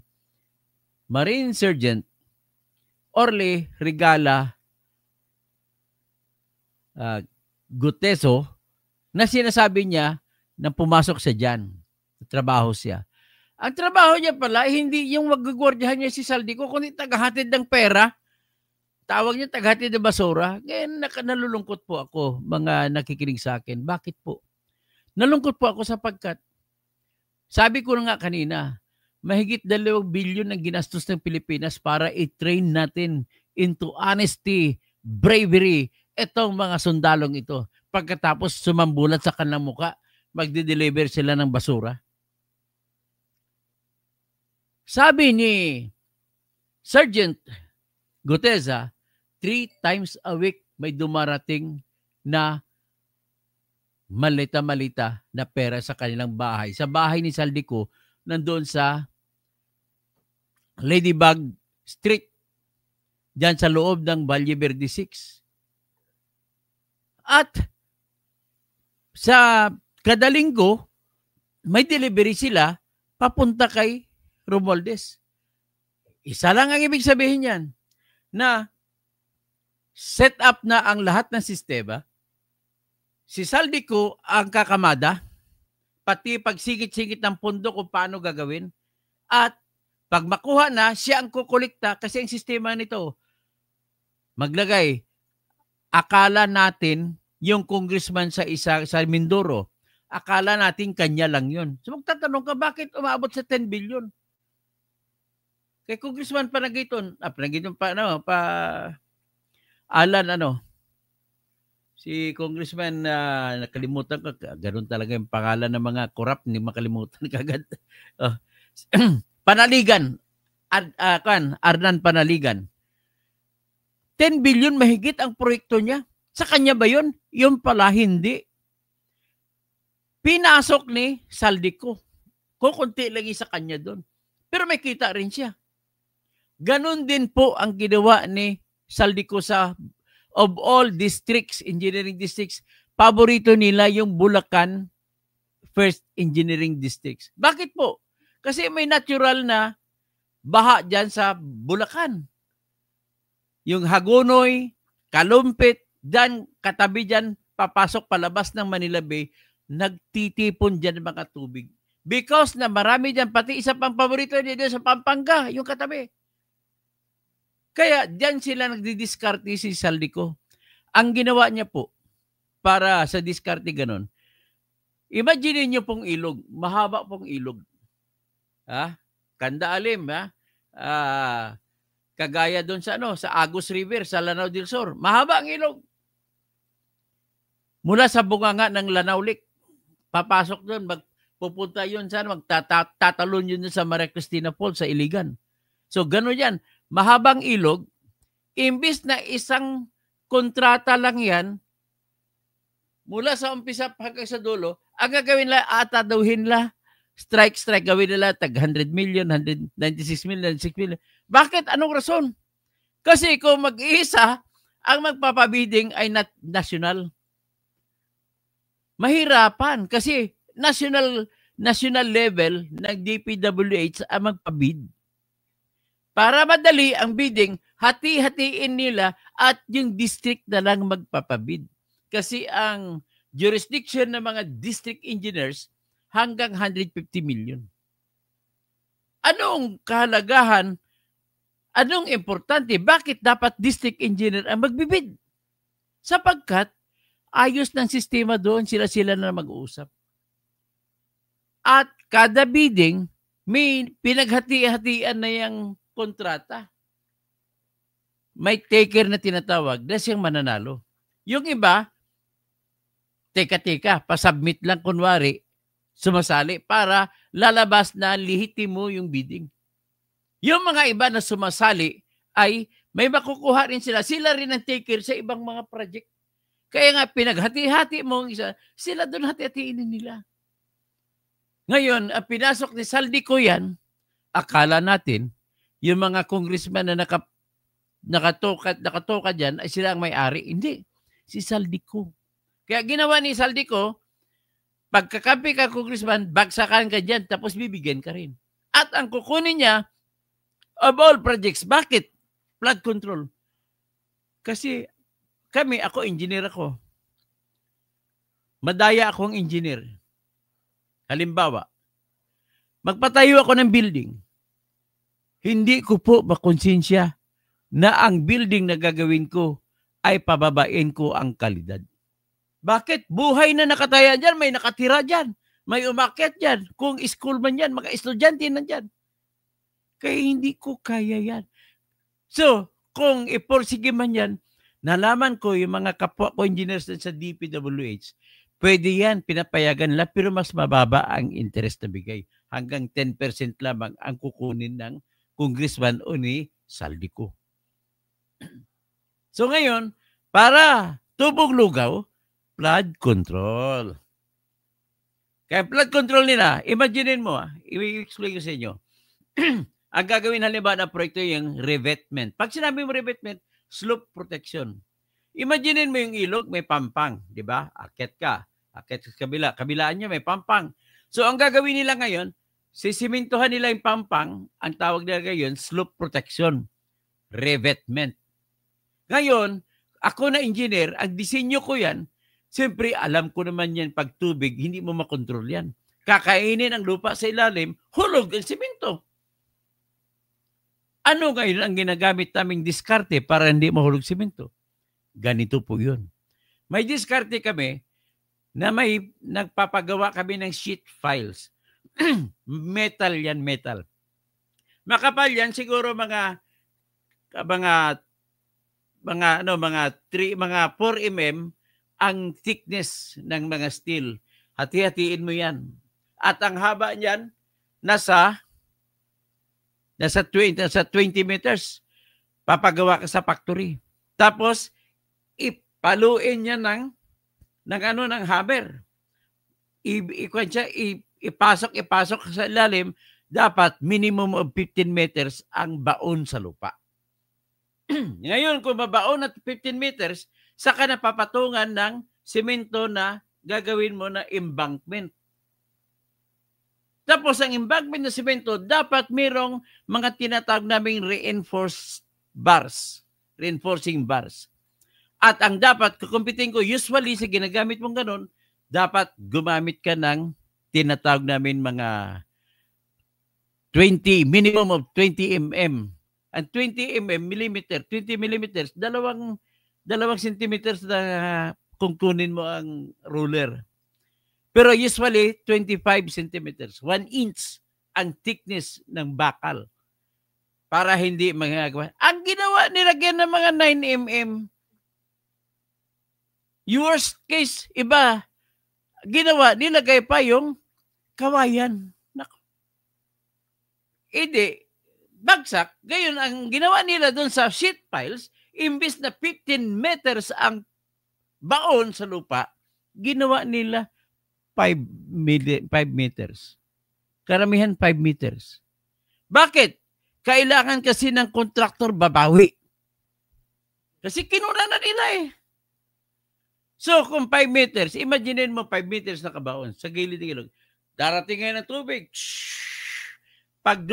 Marine Sergeant Orly Regala Guteso, na sinasabi niya na pumasok siya dyan. Trabaho siya. Ang trabaho niya pala, hindi yung magagwardyahan niya si Saldico, kundi tagahatid ng pera. Tawag niya tagahatid ng basura. Ngayon, nalulungkot po ako, mga nakikinig sa akin. Bakit po? Nalungkot po ako sapagkat, sabi ko na nga kanina, mahigit 2 bilyon ang ginastos ng Pilipinas para i-train natin into honesty, bravery, itong mga sundalong ito. Pagkatapos sumambulat sa kanilang muka, magde-deliver sila ng basura. Sabi ni Sergeant Guteza, 3 times a week may dumarating na malita-malita na pera sa kanilang bahay. Sa bahay ni Saldico, nandoon sa Ladybug Street, dyan sa loob ng Valle Verde 6. At sa kada linggo, may delivery sila papunta kay Romualdez. Isa lang ang ibig sabihin yan, na set up na ang lahat ng sistema. Si Saldico ang kakamada, pati pagsigit-sigit ng pondo kung paano gagawin. At pag makuha na, siya ang kukulikta kasi ang sistema nito, maglagay, akala natin yung congressman sa Mindoro, akala natin kanya lang yun. So magtatanong ka, bakit umabot sa 10 billion? Kay Congressman Panagiton si Congressman, nakalimutan ko, ganoon talaga yung pangalan ng mga corrupt, hindi makalimutan kagad. Panaligan, Arnan Panaligan. 10 billion mahigit ang proyekto niya. Sa kanya ba yun? Yun pala hindi. Pinasok ni Saldico. Kukunti lagi sa kanya doon. Pero may kita rin siya. Ganon din po ang ginawa ni Saldico sa of all districts, engineering districts, paborito nila yung Bulacan First Engineering Districts. Bakit po? Kasi may natural na baha dyan sa Bulacan. Yung Hagonoy, Kalumpit, dyan, katabi dyan, papasok palabas ng Manila Bay, nagtitipon dyan mga tubig. Because na marami dyan, pati isa pang paborito dyan sa Pampanga, yung katabi. Kaya diyan sila nagdidiskarte si Saldico. Ang ginawa niya po para sa diskarte ganon, imagine niyo pong ilog, mahaba pong ilog. Kanda Alim, kagaya doon sa sa Agus River, sa Lanao del Sur. Mahaba ang ilog. Mula sa bunganga ng Lanao Lake, papasok doon, pupunta yun saan, magtatalon yun sa Maria Cristina Falls sa Iligan. So gano'n yan, mahabang ilog, imbis na isang kontrata lang yan, mula sa umpisa hanggang sa dulo, ang gagawin nila, atadawin nila, strike, gawin nila, tag 100 million, 196 million, 96 million. Bakit? Anong rason? Kasi kung mag-iisa, ang magpapabiding ay national. Mahirapan kasi national level ng DPWH ang magpabid. Para madali ang bidding, hati-hatiin nila at yung district na lang magpapabid. Kasi ang jurisdiction ng mga district engineers hanggang 150 million. Anong kahalagahan? Anong importante? Bakit dapat district engineer ang magbibid? Sapagkat ayos ng sistema doon, sila na mag-uusap. At kada bidding, may pinaghati-hatian na yung kontrata. May taker na tinatawag, na siyang mananalo. Yung iba, teka, pasubmit lang kunwari, sumasali para lalabas na lihitimo yung bidding. Yung mga iba na sumasali ay may makukuha rin sila. Sila rin ang taker sa ibang mga project. Kaya nga, pinaghati-hati mo ang isa, sila doon hati-hatiin nila. Ngayon, pinasok ni Saldico yan, akala natin, yung mga congressman na nakatoka dyan, ay sila ang may-ari. Hindi, si Saldico. Kaya ginawa ni Saldico, pagkakampi ka congressman, bagsakan ka dyan, tapos bibigyan ka rin. At ang kukunin niya, of all projects, bakit? Flood control. Kasi, ako, engineer ako. Madaya akong engineer. Halimbawa, magpatayo ako ng building. Hindi ko po makonsensya na ang building na gagawin ko ay pababain ko ang kalidad. Bakit? Buhay na nakataya dyan, may nakatira dyan, may umakyat dyan. Kung school man yan, mga estudyante nandyan. Kaya hindi ko kaya yan. So, kung iporsige man yan, nalaman ko yung mga kapwa ko engineers sa DPWH, pwede yan, pinapayagan nila, pero mas mababa ang interest na bigay. Hanggang 10% lamang ang kukunin ng congressman o ni Saldico. So ngayon, para tubog lugaw, flood control. Kaya flood control nila, imaginein mo, i-explain ko sa inyo. Ang gagawin halimbawa ng proyekto yung revetment. Pag sinabi mo revetment, slope protection. Imaginein mo yung ilog, may pampang, di ba? Akit sa kabila. Kabilaan niya may pampang. So, ang gagawin nila ngayon, sisimintuhan nila yung pampang, ang tawag nila ngayon, slope protection. Revetment. Ngayon, ako na engineer, ang disenyo ko yan, siyempre, alam ko naman yan, pag tubig, hindi mo makontrol yan. Kakainin ang lupa sa ilalim, hulog ang simento. Ano ngayon ang ginagamit naming diskarte para hindi mahulog simento? Ganito po yun. May diskarte kami na may nagpapagawa kami ng sheet files. Metal yan, metal. Makapal yan, siguro mga 4 mm ang thickness ng mga steel. Hati-hatiin mo yan. At ang haba niyan, nasa 20 meters. Papagawa ka sa factory. Tapos, ipaluin niya ng hammer. Ipasok sa ilalim, dapat minimum of 15 meters ang baon sa lupa. Ngayon, kung mabaon at 15 meters, saka na papatungan ng simento na gagawin mo na embankment. Tapos ang embankment na simento, dapat mayroong mga tinatawag naming reinforcing bars. At ang dapat kukumpitin ko, usually sa ginagamit mong ganun, dapat gumamit ka ng tinatawag namin mga minimum of 20 mm Ang 20 millimeter, 20 millimeters, dalawang centimeters na kung kunin mo ang ruler. Pero usually, 25 centimeters, 1 inch ang thickness ng bakal para hindi magagawa. Ang ginawa, nilagyan ng mga 9 mm. Worst case, iba, ginawa, nilagay pa yung kawayan. Hindi, bagsak. Gayon, ang ginawa nila doon sa sheet piles, imbis na 15 meters ang baon sa lupa, ginawa nila 5 meters. Karamihan 5 meters. Bakit? Kailangan kasi ng kontraktor babawi. Kasi kinuna na nila eh. So, kung 5 meters, imagine mo 5 meters na kabaon sa gilid ng ilog. Darating ngayon ng tubig. Pag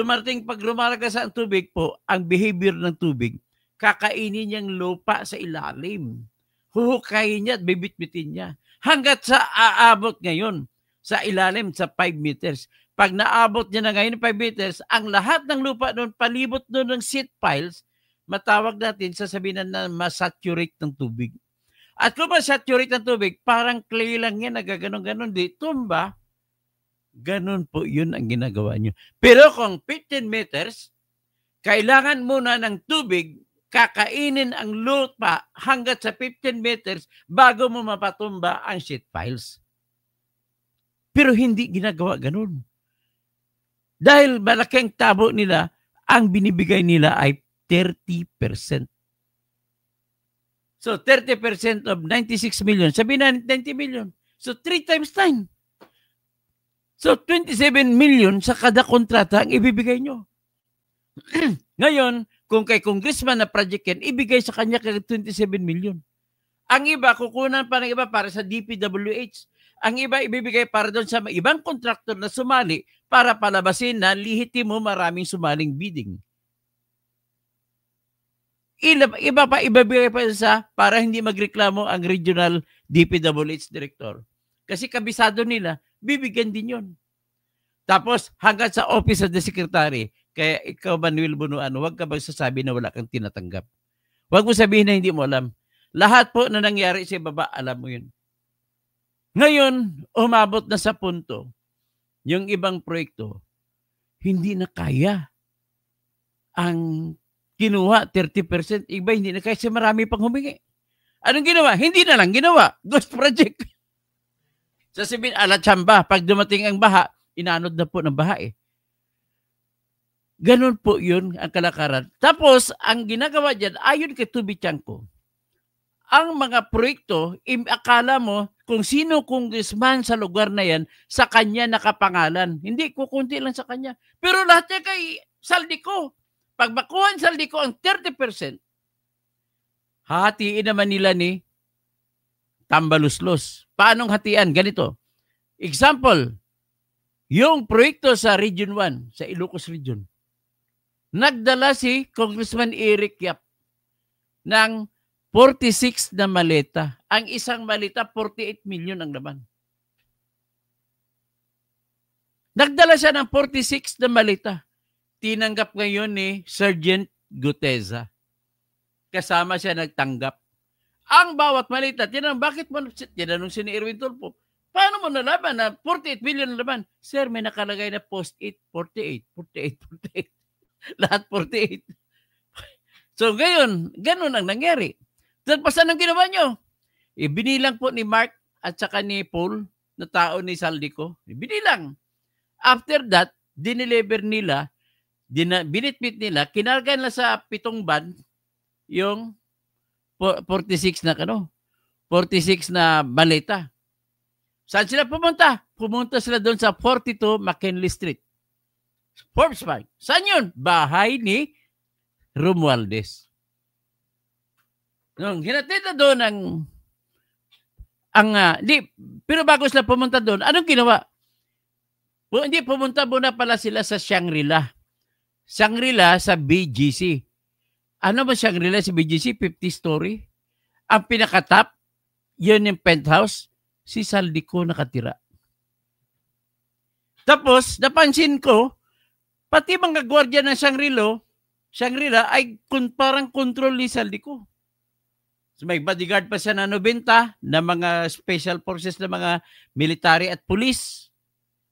lumalagas ang tubig po, ang behavior ng tubig, kakainin niyang lupa sa ilalim. Huhukayin niya at bibitbitin niya. Hanggat sa aabot ngayon sa ilalim sa 5 meters. Pag naabot niya na ngayon 5 meters, ang lahat ng lupa doon, palibot doon ng sheet piles, matawag natin, sasabihin na masaturate ng tubig. At kung masaturate ng tubig, parang clay lang yan, nagaganon-ganon, di tumba. Ganon po yun ang ginagawa nyo. Pero kung 15 meters, kailangan muna ng tubig, kakainin ang lupa hanggat sa 15 meters bago mo mapatumba ang sheet piles. Pero hindi ginagawa ganon. Dahil malaking tabo nila, ang binibigay nila ay 30%. So 30% of 96 million, sabihin na 90 million. So 3 times 9. So, 27 million sa kada kontrata ang ibibigay nyo. Ngayon, kung kay congressman na project yan, ibigay sa kanya kay 27 million. Ang iba, kukunan pa ng iba para sa DPWH. Ang iba, ibibigay para doon sa ibang kontraktor na sumali para palabasin na lihitimo maraming sumaling bidding. Iba pa, ibibigay pa sa para hindi magreklamo ang regional DPWH director. Kasi kabisado nila, bibigyan din yun. Tapos, hanggang sa Office of the Secretary, kaya ikaw, Manuel Bunuan, huwag ka bang sasabi na wala kang tinatanggap. Huwag mo sabihin na hindi mo alam. Lahat po na nangyari sa baba, alam mo yun. Ngayon, umabot na sa punto, yung ibang proyekto, hindi na kaya ang kinuha, 30%, iba hindi na kaya kasi marami pang humingi. Anong ginawa? Hindi na lang ginawa. Ghost project. Sasabihin, alatsamba, pag dumating ang baha, inanod na po ng baha eh. Ganun po yun ang kalakaran. Tapos, ang ginagawa dyan, ayon kay Tubi Tiangco, ang mga proyekto, akala mo kung sino congressman sa lugar na yan, sa kanya nakapangalan. Hindi, kukunti lang sa kanya. Pero lahat yan kay Saldico. Pag makuha ang Saldico ang 30%, hahatiin naman nila ni Tambaluslos. Paanong hatian? Ganito. Example, yung proyekto sa Region 1, sa Ilocos Region, nagdala si Congressman Eric Yap ng 46 na maleta. Ang isang maleta, 48 million ang laman. Nagdala siya ng 46 na maleta. Tinanggap ngayon ni Sergeant Guteza. Kasama siya nagtanggap. Ang bawat malita, tinanong, bakit mo, tinanong si Erwin Tulfo, paano mo nalaman na 48 million na laman? Sir, may nakalagay na post-it, 48. Lahat 48. So, ganun ang nangyari. Tapos anong ginawa nyo? Binilang po ni Mark at saka ni Paul, na tao ni Saldico. Binilang. After that, dineliver nila, binitbit nila, kinarga nila sa 7 van, yung 46 na 46 na maleta. Saan sila pumunta? Pumunta sila doon sa 42 McKinley Street. Forbes Bank. Saan yun? Bahay ni Romualdez. Nung hinatid na doon pero bago sila pumunta doon, anong ginawa? Hindi, pumunta muna pala sila sa Shangri-La. Shangri-La sa BGC. Ano ba Shangri-La sa BGC? 50 story. Ang pinakatap, yun yung penthouse, si Saldico nakatira. Tapos, napansin ko, pati mga gwardiya ng Shangri-La ay parang control ni Saldico. So may bodyguard pa siya na 90 na mga special forces na mga military at police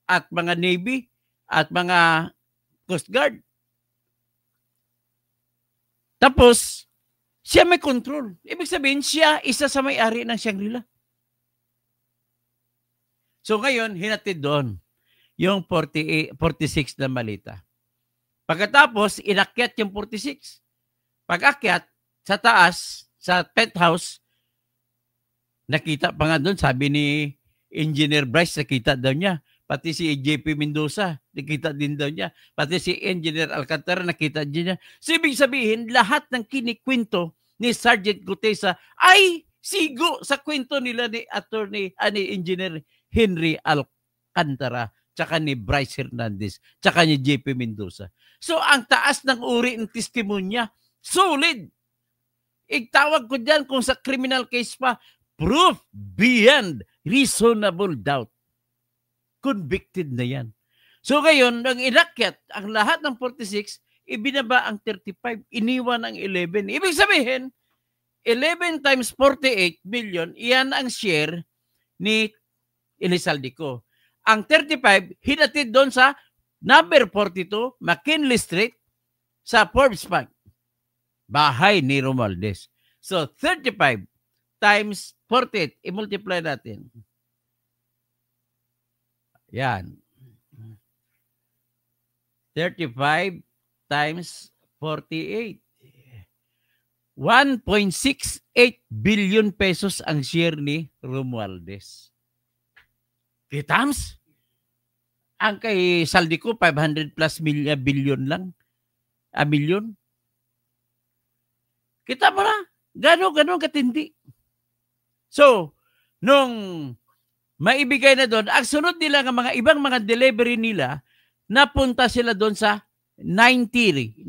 at mga navy at mga coast guard. Tapos, siya may control. Ibig sabihin, siya isa sa may-ari ng Shangri-La. So ngayon, hinatid doon yung 46 na malita. Pagkatapos, inakyat yung 46. Pag-akyat, sa taas, sa penthouse, nakita pa nga doon, sabi ni Engineer Bryce, nakita daw niya. Pati si JP Mendoza, nakita din daw niya. Pati si Engineer Alcantara, nakita din niya. So, ibig sabihin, lahat ng kinikwento ni Sergeant Gutesa ay sigo sa kwento nila ni ni Engineer Henry Alcantara, tsaka ni Bryce Hernandez, tsaka ni JP Mendoza. So, ang taas ng uri ng testimonya, solid. Igtawag ko dyan kung sa criminal case pa, proof beyond reasonable doubt. Convicted na yan. So ngayon, nang inakyat ang lahat ng 46, ibinaba ang 35, iniwan ang 11. Ibig sabihin, 11 times 48 million, iyan ang share ni Elizaldico. Ang 35, hinatid doon sa number 42, McKinley Street, sa Forbes Bank. Bahay ni Romualdez. So, 35 times 48, i-multiply natin. Yan. 35 times 48. 1.68 billion pesos ang share ni Romualdez. Kitams? Ang kay Saldico, 500 plus billion lang. A million. Kita mo na, gano'n katindi. So, nung maibigay na doon, ang sunod nila ng mga ibang mga delivery nila, napunta sila doon sa 90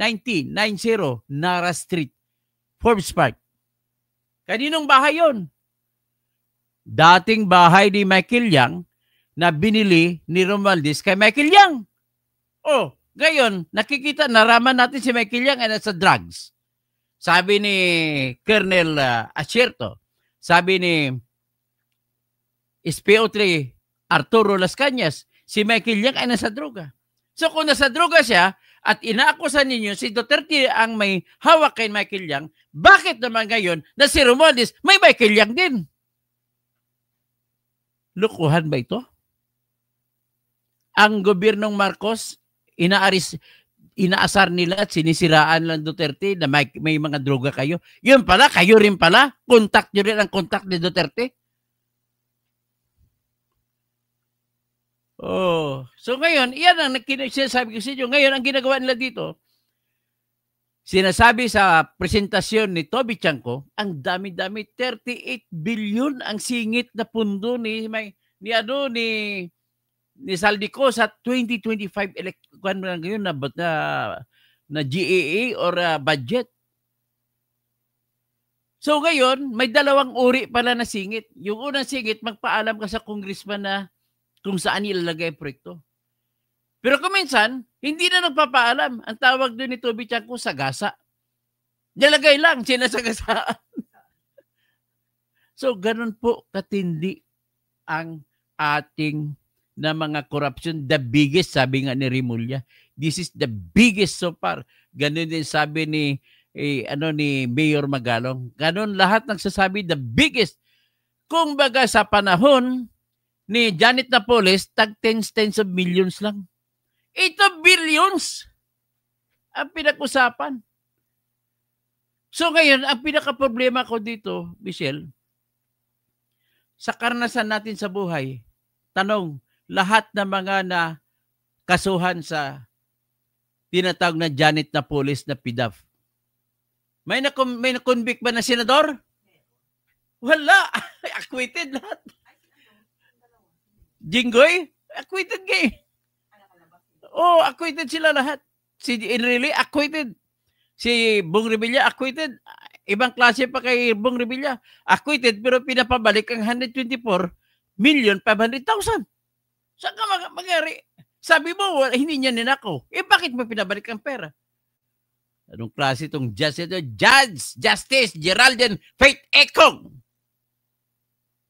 Nara Street, Forbes Park. Kaninong bahay yon? Dating bahay ni Michael Yang na binili ni Romualdez kay Michael Yang. Oh, ngayon, nakikita, naraman natin si Michael Yang ay nasa drugs. Sabi ni Colonel Acierto, sabi ni SPO3 Arturo Las Cañas, si Michael Yang ay nasa droga. So kung nasa droga siya at inaakusan ninyo si Duterte ang may hawak kay Michael Yang, bakit naman ngayon na si Romualdez may Michael Yang din? Lukuhan ba ito? Ang gobyernong Marcos, inaasar nila at sinisiraan lang Duterte na may mga droga kayo. Yun pala, kayo rin pala. Contact nyo rin ang contact ni Duterte. Oh, so ngayon, iyan ang sinasabi ko sa inyo. Ngayon, ang ginagawa nila dito, sinasabi sa presentasyon ni Toby Chanco, ang dami-dami, 38 billion ang singit na pundo ni Saldico sa 2025 ngayon na GAA or budget. So ngayon, may dalawang uri pala na singit. Yung unang singit, magpaalam ka sa congressman na kung saan ilalagay ang proyekto. Pero kung minsan, hindi na nagpapaalam. Ang tawag doon ni Toby Chanco, sagasa. Nilagay lang, sinasagasaan. So ganun po katindi ang ating na mga corruption, the biggest, sabi nga ni Rimulya. This is the biggest so far. Ganun din sabi ni Mayor Magalong. Ganun lahat nagsasabi, the biggest. Kung baga sa panahon ni Janet Napoles, tens of millions lang. Ito billions ang pinag-usapan. So ngayon, ang pinaka-problema ko dito, Michelle, sa karanasan natin sa buhay, tanong, lahat ng mga na kasuhan sa tinatawag na Janet Napoles na PDAF. May na-convict ba na senador? Wala. Acquitted lahat. Jinggoy? Acquitted gay. Oh, acquitted sila lahat. Si Enrile, acquitted. Si Bong Revilla, acquitted. Ibang klase pa kay Bong Revilla. Acquitted, pero pinapabalik ang 124,500,000. Saan ka magyari? Sabi mo, hindi niya ninakaw. Bakit mo pinabalik ang pera? Anong klase itong judge ito? Justice Geraldine Faith Ekong.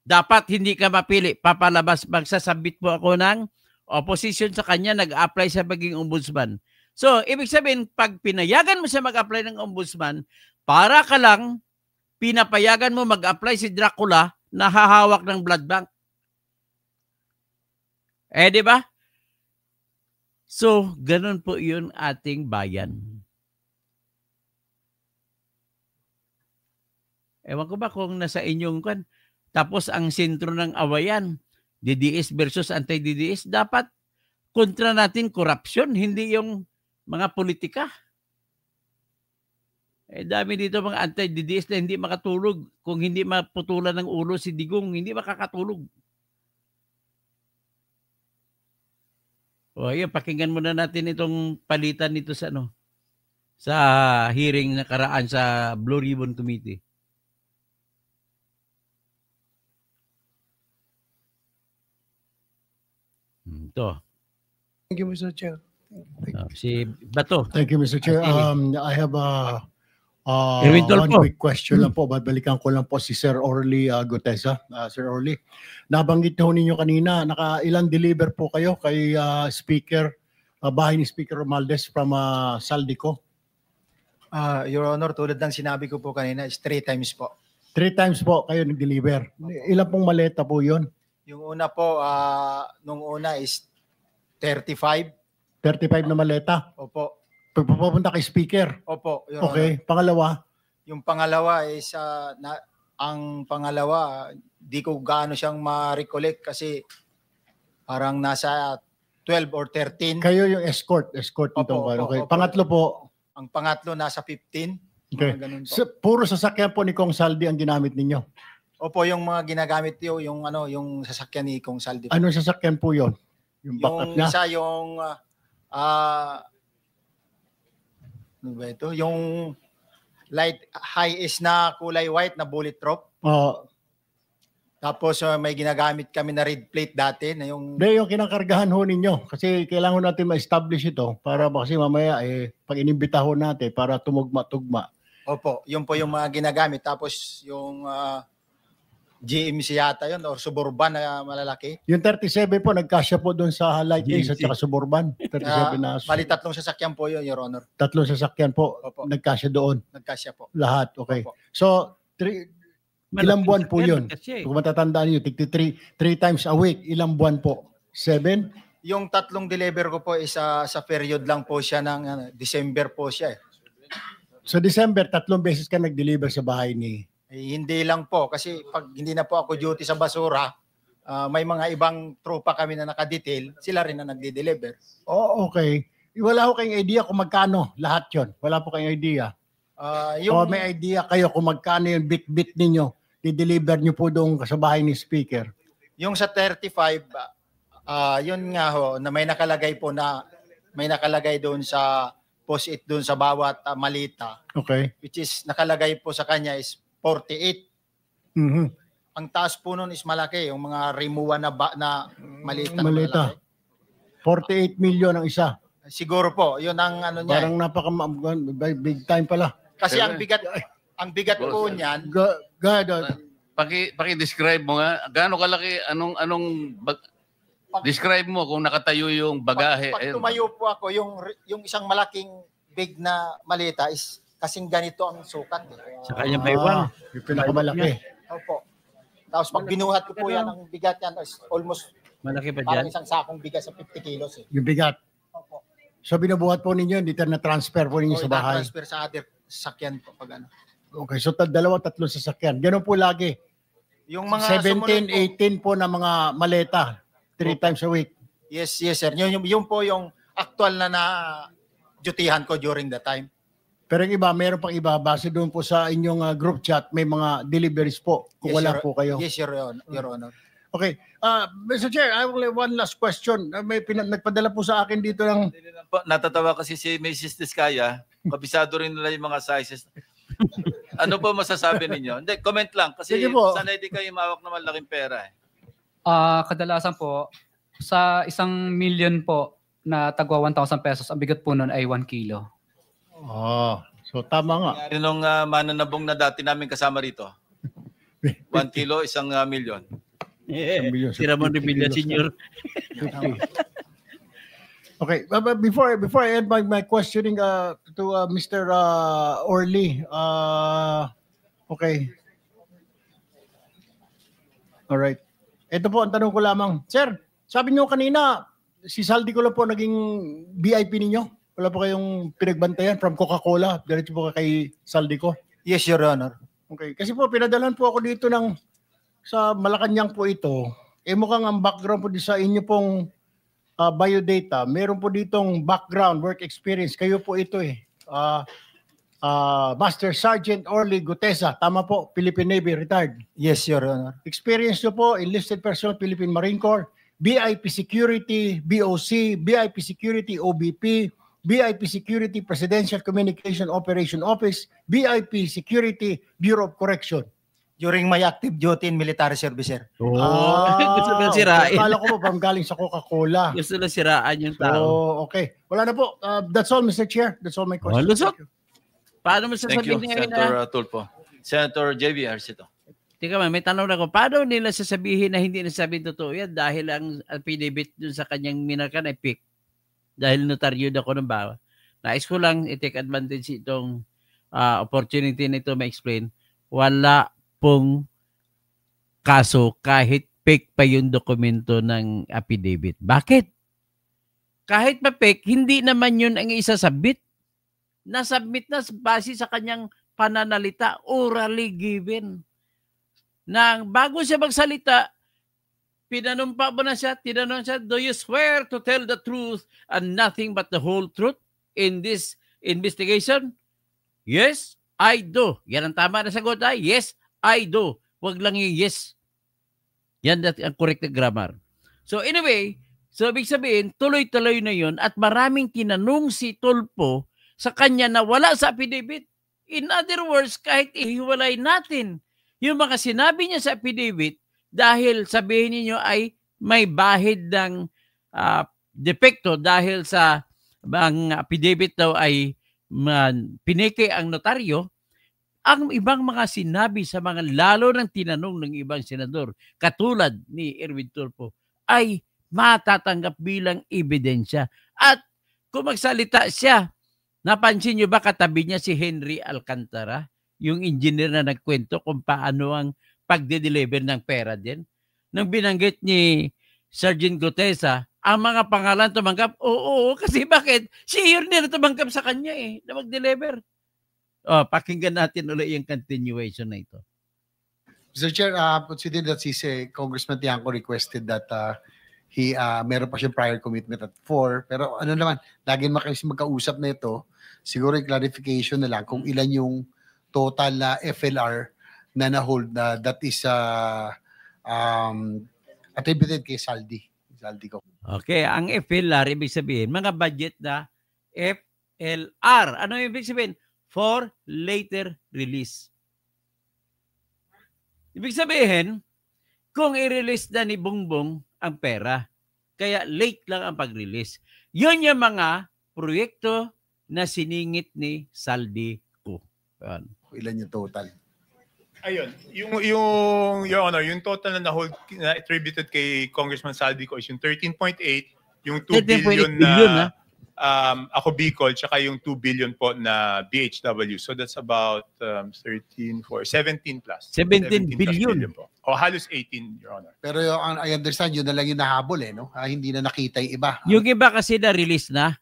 Dapat hindi ka mapili. Papalabas, magsasabit po ako ng opposition sa kanya, nag-apply sa maging ombudsman. So, ibig sabihin, pag pinayagan mo siya mag-apply ng ombudsman, para ka lang, pinapayagan mo mag-apply si Dracula na hahawak ng blood bank. Di ba? So, ganun po yun ating bayan. Ewan ko ba kung nasa inyong kan. Tapos ang sentro ng awayan, DDS versus anti-DDS, dapat kontra natin korupsyon, hindi yung mga politika. Dami dito mga anti-DDS na hindi makatulog. Kung hindi maputulan ng ulo si Digong, hindi makakatulog. O ayun, pakinggan muna natin itong palitan nito sa sa hearing nakaraan sa Blue Ribbon Committee. Ito. Thank you, Mr. Chair. Si Bato. Thank you, Mr. Chair. I have Erwin one Tulfo. quick question lang po. Babalikan ko lang po si Sir Orly Gutesa. Sir Orly, nabanggit ho ninyo kanina, ilang deliver po kayo kay Speaker, bahay ni Speaker Romualdez from Saldico? Your Honor, tulad ng sinabi ko po kanina, is 3 times po. 3 times po kayo nag-deliver. Ilan pong maleta po yun? Yung una po, nung una is 35. 35 na maleta? Opo. Pagpapunta kay Speaker? Opo, Your Okay. Honor. Pangalawa? Yung pangalawa is, ang pangalawa, di ko gaano siyang ma-recollect kasi parang nasa 12 or 13. Kayo yung escort Opo, nitong okay. opo. Pangatlo po? Ang pangatlo nasa 15. Okay. Mga ganun po. Puro sasakyan po ni Kong Saldi ang ginamit ninyo? Opo, yung mga ginagamit yung sasakyan ni Kong Saldi. Anong sasakyan po yon? Yung backup Yung niya? isa yung ano ba ito? Yung light high is na kulay white na bullet proof. Tapos may ginagamit kami na red plate dati na yung Yung kinakargahan ho ninyo. Kasi kailangan natin ma-establish ito para kasi mamaya pag inimbita ho natin para tumugma-tugma. Opo, yun po yung mga ginagamit. Tapos yung GMC yata yun or Suburban na malalaki. Yung 37 po, nagkasya po doon sa Light Ace at GMC. saka Suburban. 37 na. Bali, 3 sasakyan po yun, Your Honor. 3 sasakyan po, Opo. nagkasya doon. Nagkasya po. Lahat, okay. Opo. So, ilang buwan po yun? Kasi, Kung matatandaan nyo, 3 times a week, ilang buwan po? 7? Yung 3 deliver ko po is sa period lang po siya ng December po siya eh. Sa December, 3 beses ka nag-deliver sa bahay ni... Hindi lang po kasi pag hindi na po ako duty sa basura, may mga ibang tropa kami na nakadetail, sila rin na nagde-deliver. Oh, okay. Wala ko kayong idea kung magkano lahat yon. Wala po kayong idea. O may idea kayo kung magkano yung bit-bit ninyo, di-deliver nyo po doon sa bahay ni Speaker. Yung sa 35, yun nga ho, na may nakalagay po na may nakalagay doon sa post-it doon sa bawat malita. Okay. Which is nakalagay po sa kanya is 48. Mhm. Ang taas po nun is malaki, yung mga rimuwa na malita. Malita. 48 million ang isa. Siguro po, yun ang ano niya. Parang big time pala. Kasi ang bigat po niyan. Paki-describe mo nga, gaano kalaki, describe mo kung nakatayo yung bagahe. Pag tumayo po ako, yung isang malaking big na malita is kasing ganito ang sukat. sa kanyang baywang. Yung pinakamalaki. Opo. Tapos pag binuhat ko po yan, ang bigat yan is almost Malaki pa parang dyan. isang sakong bigat sa 50 kilos eh. Yung bigat. Opo. So binubuhat po ninyo, dito na transfer po ninyo sa bahay. Transfer sa other sakyan po pag ano. Okay, so 2-3 sasakyan. Ganun po lagi. Yung mga 17, 18 po na mga maleta. 3 times a week. Yes, sir. Yun po yung actual na dutihan ko during the time. Pero yung iba, meron pang iba. Base doon po sa inyong group chat, may mga deliveries po kung Yes, wala Your- po kayo. Yes, Your Honor. Okay. Mr. Chair, I will have one last question. Nagpadala po sa akin dito ng... Natatawa kasi si Mrs. Diskaya, kabisado rin nila yung mga sizes. Ano po masasabi ninyo? Hindi, comment lang. Kasi Sige po. sanay di kayo mawak na malaking pera eh. Kadalasan po, sa 1 million po na tagwa 1,000 pesos, ang bigat po nun ay 1 kilo. So tama nga. Nangyari nung mananabong na dati namin kasama rito. 1 kilo, 1 milyon. Si Ramon Revilla Sr. Okay, but before I end my questioning to Mr. Orly, okay. All right. Ito po ang tanong ko lamang. Sir, sabi niyo kanina, si Saldi ko lang po naging VIP ninyo. Wala po kayong pinagbantayan from Coca-Cola. Diretso po kay Saldi ko. Yes, Your Honor. Okay, kasi po pinadalan po ako dito sa Malacanang po ito. Mukhang ang background po sa inyo pong biodata, meron po ditong background, work experience. Kayo po ito Master Sergeant Orly Gutesa. Tama po, Philippine Navy, retired. Yes, Your Honor. Experience nyo po, enlisted personnel, Philippine Marine Corps, BIP Security, BOC, BIP Security, OBP, BIP Security, Presidential Communication Operation Office, BIP Security, Bureau of Correction. During my active duty in military service, sir. Gusto na sirain. Akala ko po, galing sa Coca-Cola. Gusto na siraan yung tao. Okay. Wala na po. That's all, Mr. Chair. That's all my questions. Lusot. Paano mo Thank you, sasabihin ngayon Senator Tulfo. Senator JB Arcito. Tika man, may tanong ako, paano nila sasabihin na hindi nasabihin totoo yan dahil ang affidavit dun sa kanyang minarkan ay fake? Dahil notaryo ako ng bawa. Nais ko lang i-take advantage itong opportunity na ito ma-explain. Wala pong kaso kahit fake pa yung dokumento ng affidavit. Bakit? Kahit pa fake, hindi naman yun ang isasabit. Nasubmit na base sa kanyang pananalita, orally given. Nang bago siya magsalita, pinanumpa mo na siya, tinanong siya, do you swear to tell the truth and nothing but the whole truth in this investigation? Yes, I do. Yan ang tama na sagot ay, yes, I do. Huwag lang yung yes. Yan ang correct na grammar. So anyway, so ibig sabihin, tuloy-tuloy na yun at maraming tinanong si Tulfo sa kanya na wala sa affidavit. In other words, kahit ihiwalay natin yung mga sinabi niya sa affidavit dahil sabihin niyo ay may bahid ng depekto dahil sa ang affidavit daw ay pineke ang notaryo, ang ibang mga sinabi sa mga lalo ng tinanong ng ibang senador katulad ni Erwin Tulfo ay matatanggap bilang ebidensya. At kung magsalita siya, napansin niyo ba katabi niya si Henry Alcantara, yung engineer na nagkwento kung paano ang pagde-deliver ng pera din? Nang binanggit ni Sergeant Gutesa, ang mga pangalan tumanggap, oo, kasi bakit? Siya yun na tumanggap sa kanya na mag-deliver. Pakinggan natin ulit yung continuation na ito. Mr. Chair, consider that si Congressman Tiangco requested that meron pa siyang prior commitment at 4. Pero ano naman, lagi magkausap na ito, siguro yung clarification na lang kung ilan yung total na FLR na na-hold na that is attributed kay Saldi ko. Okay, ang FLR, ibig sabihin, mga budget na FLR. Ano yung ibig sabihin? For later release. Ibig sabihin, kung i-release na ni Bongbong ang pera, kaya late lang ang pag-release. Yun yung mga proyekto na siningit ni Saldi ko. Ilan yung total? Ayun, yung Your Honor, yung total na hold na attributed kay Congressman Saldi ko is yung 13.8, yung 2 billion na ako Bicol, tsaka yung 2 billion po na BHW. So that's about 17 plus. 17 billion po. O halos 18, Your Honor. Pero I understand, yun na lang yung nahabol no? Hindi na nakita yung iba. Yung iba kasi na-release na.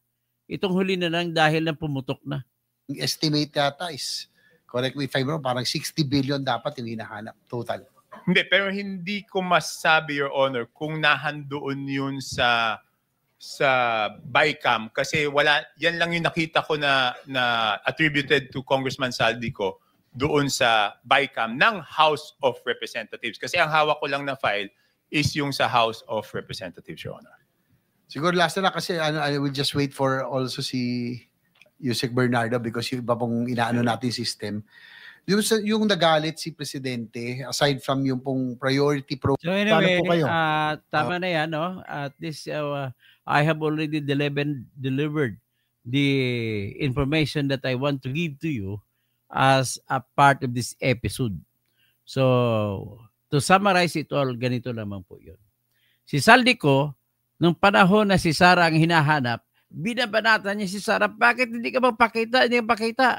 Itong huli na lang dahil na pumutok na. Yung estimate yata is, correct me if I'm wrong, parang 60 billion dapat yung hinahanap total. Hindi, pero hindi ko masabi, Your Honor, kung nahandoon yun sa BICAM kasi yan lang yung nakita ko na attributed to Congressman Saldi ko doon sa BICAM ng House of Representatives. Kasi ang hawak ko lang na file is yung sa House of Representatives, Your Honor. Siguro last na kasi I will just wait for also si Yusek Bernardo because yung iba pong inaano natin system. Yung nagalit si Presidente, aside from yung pong priority program. So anyway, tama na yan, no? At this, I have already delivered the information that I want to give to you as a part of this episode. So, to summarize it all, ganito naman po yun. Si Saldico, nung panahon na si Sara ang hinahanap, binabanatan niya si Sara, bakit hindi ka magpakita? Hindi ka pakita.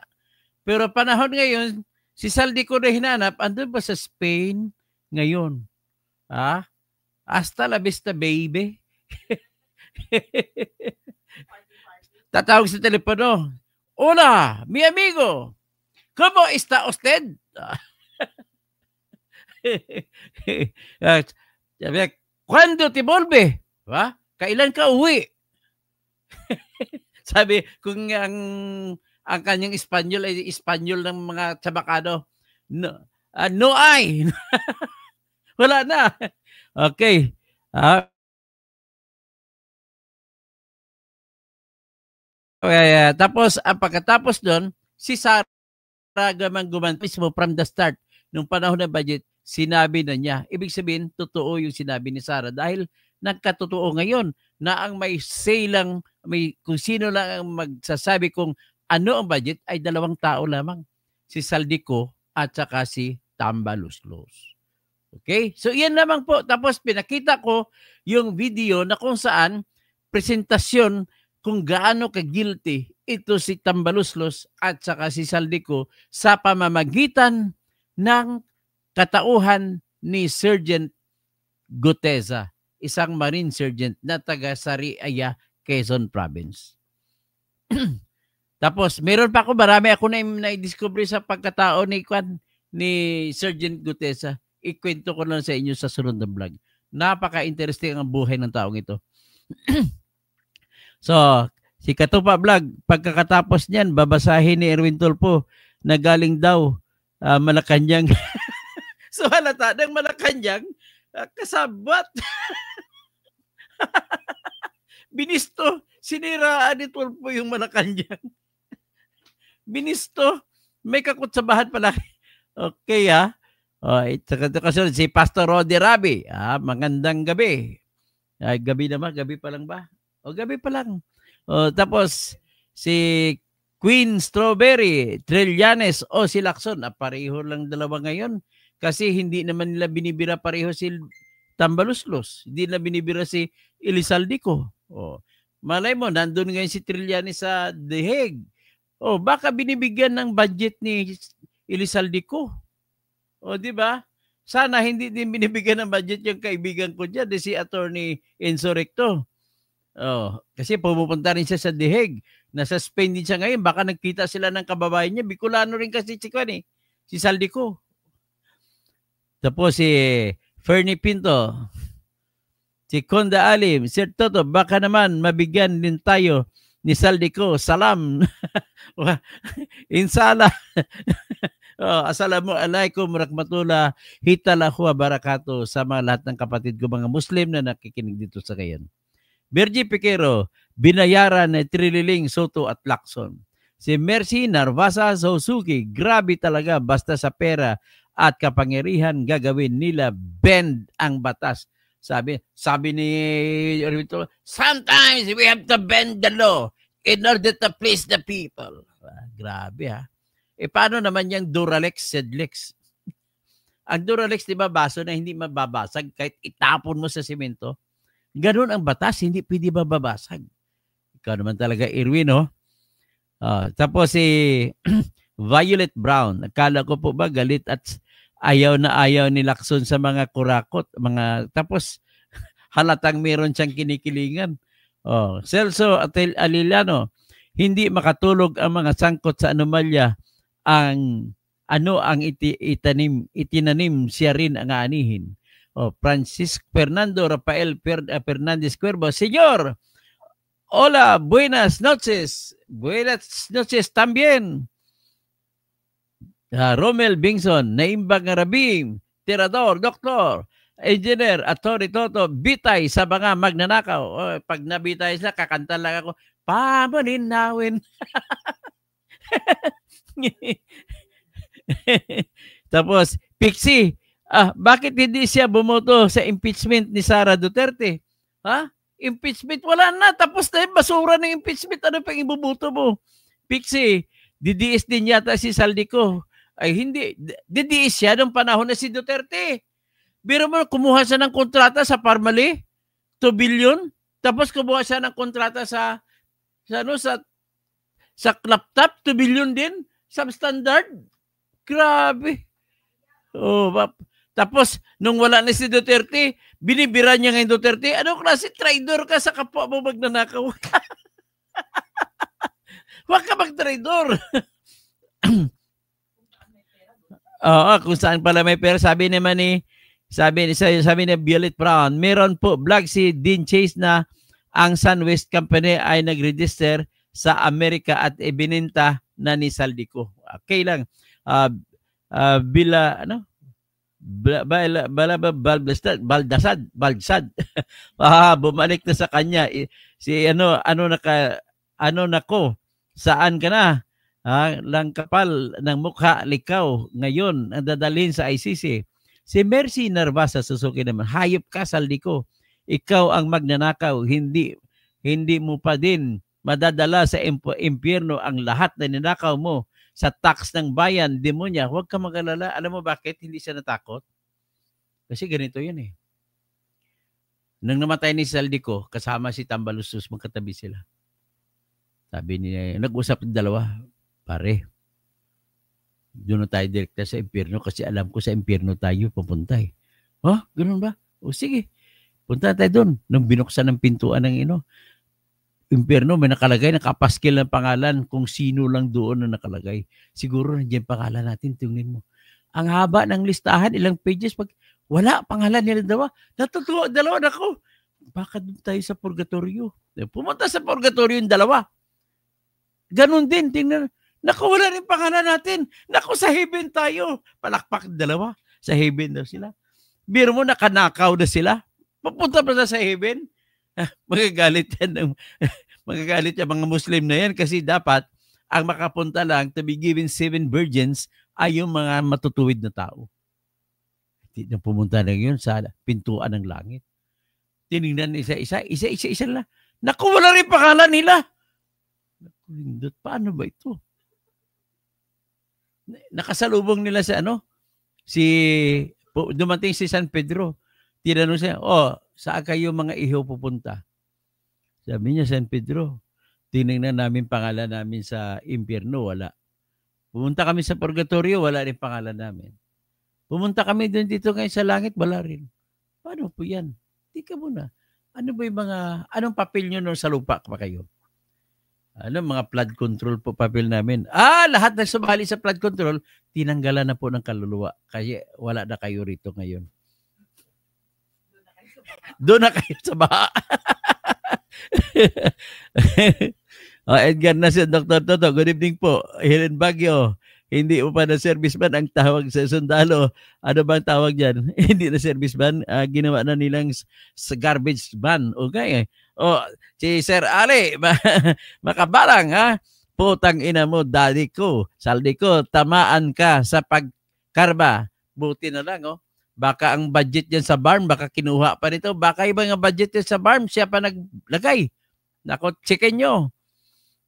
Pero panahon ngayon, si Saldico na hinanap, andun ba sa Spain ngayon? Hasta la vista, baby. Tatawag sa telepono. Hola, mi amigo. ¿Cómo está usted? ¿Cuándo te vuelve? Kailan ka uwi? Sabi, kung ang kanyang Espanyol ay Espanyol ng mga Chabacano, no ay. Wala na. Okay. Tapos, pagkatapos doon, si Sara guman mismo from the start, nung panahon ng budget, sinabi na niya. Ibig sabihin, totoo yung sinabi ni Sara dahil nagkatotoo ngayon na ang may say lang, kung sino lang ang magsasabi kung ano ang budget ay dalawang tao lamang. Si Saldico at saka si Tambaluslos. Okay? So, yan naman po. Tapos, pinakita ko yung video na kung saan presentasyon kung gaano ka-guilty ito si Tambaluslos at saka si Saldico sa pamamagitan ng katauhan ni Sergeant Gutesa, isang Marine Sergeant na taga Sariaya, Quezon Province. Tapos, meron pa ako, marami ako na-discover sa pagkatao ni Sergeant Gutesa. Ikwento ko lang sa inyo sa sunod na vlog. Napaka-interesting ang buhay ng taong ito. So, si Katupa Vlog, pagkakatapos niyan, babasahin ni Erwin Tulfo na galing daw Malacanang. So, halata ng Malacanang, kasabot. Binisto, siniraan ni Tulfo yung Malacanang. Binisto, may kakutsabahan pala. Okay, kasunod si Pastor Rodi Rabi. Magandang gabi. Gabi naman, gabi pa lang ba? Gabi pa lang. Tapos si Queen Strawberry, Trillanes o si Lacson. Pareho lang dalawa ngayon. Kasi hindi naman nila binibira pareho si Tambaluslos. Hindi nila binibira si Elizaldico. Malay mo, nandun ngayon si Trillanes sa The Hague. Baka binibigyan ng budget ni Elizaldico. Di ba? Sana hindi din binibigyan ng budget yung kaibigan ko dyan, si Attorney Enzo Recto. Kasi pumupunta rin siya sa The Hague. Nasa Spain din siya ngayon. Baka nagkita sila ng kababayan niya. Bicolano rin kasi si Saldico. Tapos si Fernie Pinto, si Conda Alim, Sir Toto, baka naman mabigyan din tayo ni Saldico. Salam. Insala. Assalamualaikum warahmatullahi wabarakatuh sa mga lahat ng kapatid ko mga Muslim na nakikinig dito sa ngayon. Virgie Piquero, binayaran na Trililing, Soto at Lacson. Si Mercy Narvasa Sosuki, grabe talaga basta sa pera at kapangyarihan gagawin nila, bend ang batas. Sabi ni Rito, sometimes we have to bend the law in order to please the people. Grabe paano naman yung Duralex, Sedlex? Ang Duralex, di ba, baso na hindi mababasag kahit itapon mo sa simento? Ganun ang batas, hindi pwede mababasag. Ikaw naman talaga, Irwin, tapos si Violet Brown, akala ko po ba galit at ayaw na ayaw ni Lacson sa mga kurakot, tapos halatang meron siyang kinikilingan. Celso Aliliano, hindi makatulog ang mga sangkot sa anomalya ang itinanim siya rin ang aanihin. Francisco Fernando Rafael Fernandez Cuervo, Señor, hola, buenas noches también. Romel Bingson, Naimbang Rabim, Tirador, Doktor, Engineer, Atty. Toto, bitay sa mga magnanakaw. Pag nabitay sila, kakanta lang ako, pamaninawin. Tapos, Pixie, bakit hindi siya bumoto sa impeachment ni Sara Duterte? Impeachment, wala na. Tapos na yung basura ng impeachment. Ano pang ibubuto mo? Pixie, DDS din yata si Saldico. Ay hindi, DDS siya nung panahon na si Duterte. Biro mo, kumuha siya ng kontrata sa Parmali, 2 billion. Tapos kumuha siya ng kontrata sa laptop, 2 billion din. Substandard. Grabe. Oh, tapos, nung wala na si Duterte, binibira niya ngayon Duterte, ano klase, traidor ka sa kapwa mo magnanakaw? Huwag ka mag-traidor. Kung saan pala may pera, sabi naman sabi ni Violet Brown, meron po vlog si Dean Chase na ang SunWest Company ay nag-register sa Amerika at ibininta na ni Saldico. Okay lang. Balsad. Bumalik na sa kanya. Saan ka na? Lang kapal ng mukha, likaw. Ngayon, ang dadalhin sa ICC. Si Mercy Narvasa Suzuki naman, hayop ka, Saldico. Ikaw ang magnanakaw, hindi mo pa din madadala sa impyerno ang lahat na ninakaw mo sa tax ng bayan, demonya. Huwag ka mag-alala. Alam mo bakit hindi siya natakot? Kasi ganito yun eh. Nang namatay ni Saldico, kasama si Tambalustos, magkatabi sila. Sabi niya, nag-usap ng dalawa, pare, doon na tayo direkta sa impyerno kasi alam ko sa impyerno tayo pupunta eh. Ganun ba? O sige, punta tayo doon. Nung binuksan ng pintuan ng impyerno, may nakalagay, nakapaskil ng pangalan kung sino lang doon na nakalagay. Siguro nandiyan pangalan natin, tingnan mo. Ang haba ng listahan, ilang pages, pag wala pangalan nila natutuwa, dalawa na ko. Baka doon tayo sa purgatorio. Pumunta sa purgatorio yung dalawa. Ganun din, tingnan. Naku, wala rin pangalan natin. Naku, sa heaven tayo. Palakpak dalawa. Sa heaven daw sila. Biro mo, nakanakaw na sila. Papunta pa sa heaven. Magagalit yan. Magagalit yung mga Muslim na yan kasi dapat ang makapunta lang to be given 7 virgins ay yung mga matutuwid na tao. Hindi na pumunta na yun sa pintuan ng langit. Tinignan isa-isa lang. Naku, wala rin pangalan nila. Naku, paano ba ito? Nakasalubong nila sa dumating si San Pedro. Tinanong siya, saan kayo mga iho pupunta? Sabi niya, San Pedro, tinignan namin pangalan namin sa impyerno, wala. Pumunta kami sa purgatorio, wala rin pangalan namin. Pumunta kami dito ngayon sa langit, wala rin. Paano po yan? Tika muna. Ano ba yung anong papel nyo sa lupa pa kayo? Mga flood control po papel namin. Lahat na sumali sa flood control, tinanggalan na po ng kaluluwa. Kasi wala na kayo rito ngayon. Doon na kayo sa baha. Edgar na si Dr. Toto. Good evening po. Helen Baguio. Hindi mo pa na serviceman ang tawag sa sundalo. Ano bang tawag dyan? Hindi na serviceman. Ginawa na nilang sa garbage ban. Okay. Si Sir Ali, makabarang ha? Putang ina mo, daddy ko, Saldico, tamaan ka sa pagkarba. Buti na lang, Baka ang budget yan sa barn, baka kinuha pa nito. Baka ibang ang budget yan sa barn, siya pa naglagay. Nako, chicken nyo.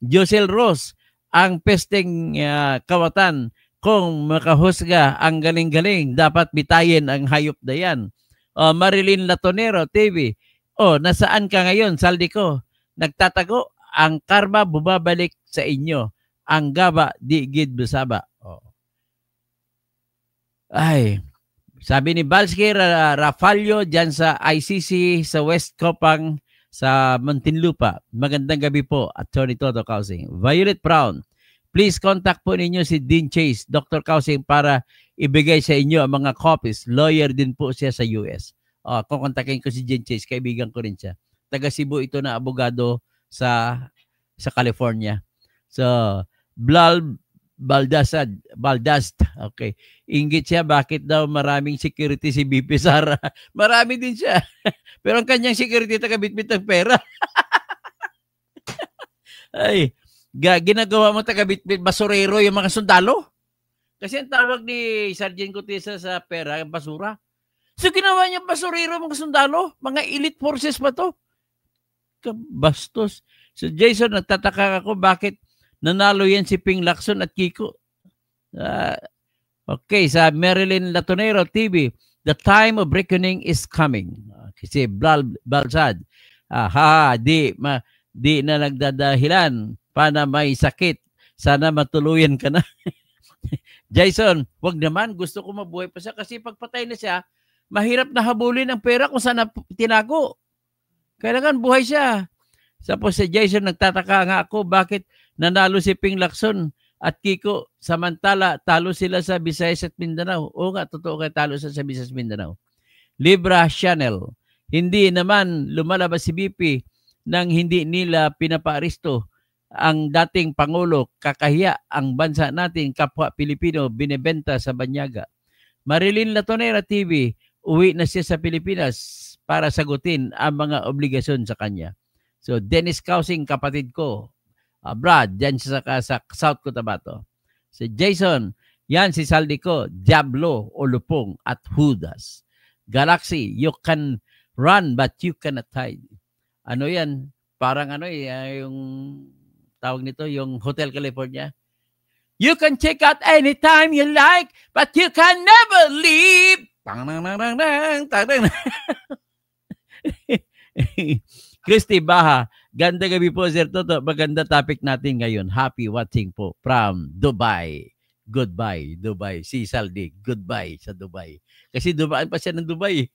Josel Ross, ang pesteng kawatan, kung makahusga ang galing-galing, dapat bitayin ang hayop na yan. Marilyn Latonero, TV, nasaan ka ngayon, Saldico? Nagtatago, ang karma bumabalik sa inyo. Ang gaba, di gid busaba. Ay, sabi ni Balski Rafalio dyan sa ICC sa West Copang sa Muntinlupa. Magandang gabi po, Attorney Toto Kausing. Violet Brown, please contact po ninyo si Dean Chase, Dr. Kausing, para ibigay sa inyo ang mga copies. Lawyer din po siya sa US. Kukontakin ko si Dean Chase, kaibigan ko rin siya. Taga Cebu ito na abogado sa California. So, Baldast. Okay. Inggit siya, bakit daw maraming security si BP Sara? Marami din siya. Pero ang kanyang security, taga-bitbit ng pera. Ay, ginagawa mo taga-bitbit, basurero yung mga sundalo? Kasi ang tawag ni Sergeant Gutesa sa pera, basura. So ginawa niya basurero mga sundalo? Mga elite forces pa to? ka, bastos. So Jason, nagtataka ako bakit nanalo yan si Ping Lacson at Kiko. Okay, sa Marilyn Latonero TV, the time of reckoning is coming. Kasi Balsad, di na nagdadahilan para may sakit. Sana matuluyan ka na. Jason, wag naman. Gusto ko mabuhay pa siya kasi pagpatay na siya, mahirap na habulin ang pera kung saan tinago. Kailangan buhay siya. Tapos si Jason, nagtataka nga ako bakit nanalo si Ping Lacson at Kiko samantala talo sila sa Visayas at Mindanao. Oo nga, totoo kaya talo sa Visayas at Mindanao. Libra Chanel, hindi naman lumalabas si BP nang hindi nila pinapaaresto ang dating Pangulo. Kakahiya ang bansa natin, kapwa Pilipino, binebenta sa banyaga. Marilyn Latonera TV, uwi na siya sa Pilipinas para sagutin ang mga obligasyon sa kanya. So, Dennis Causing, kapatid ko, Brad, dyan sa South Cotabato. Si Jason, yan si Saldico, Diablo o Lupong at Judas. Galaxy, you can run but you cannot hide. Ano yan? Parang ano yung tawag nito, yung Hotel California. You can check out anytime you like, but you can never leave. Christy Baha, ganda gabi po, Sir Toto. Maganda topic natin ngayon. Happy watching po from Dubai. Goodbye, Dubai. Si Saldi, goodbye sa Dubai. Kasi dumaan pa siya ng Dubai.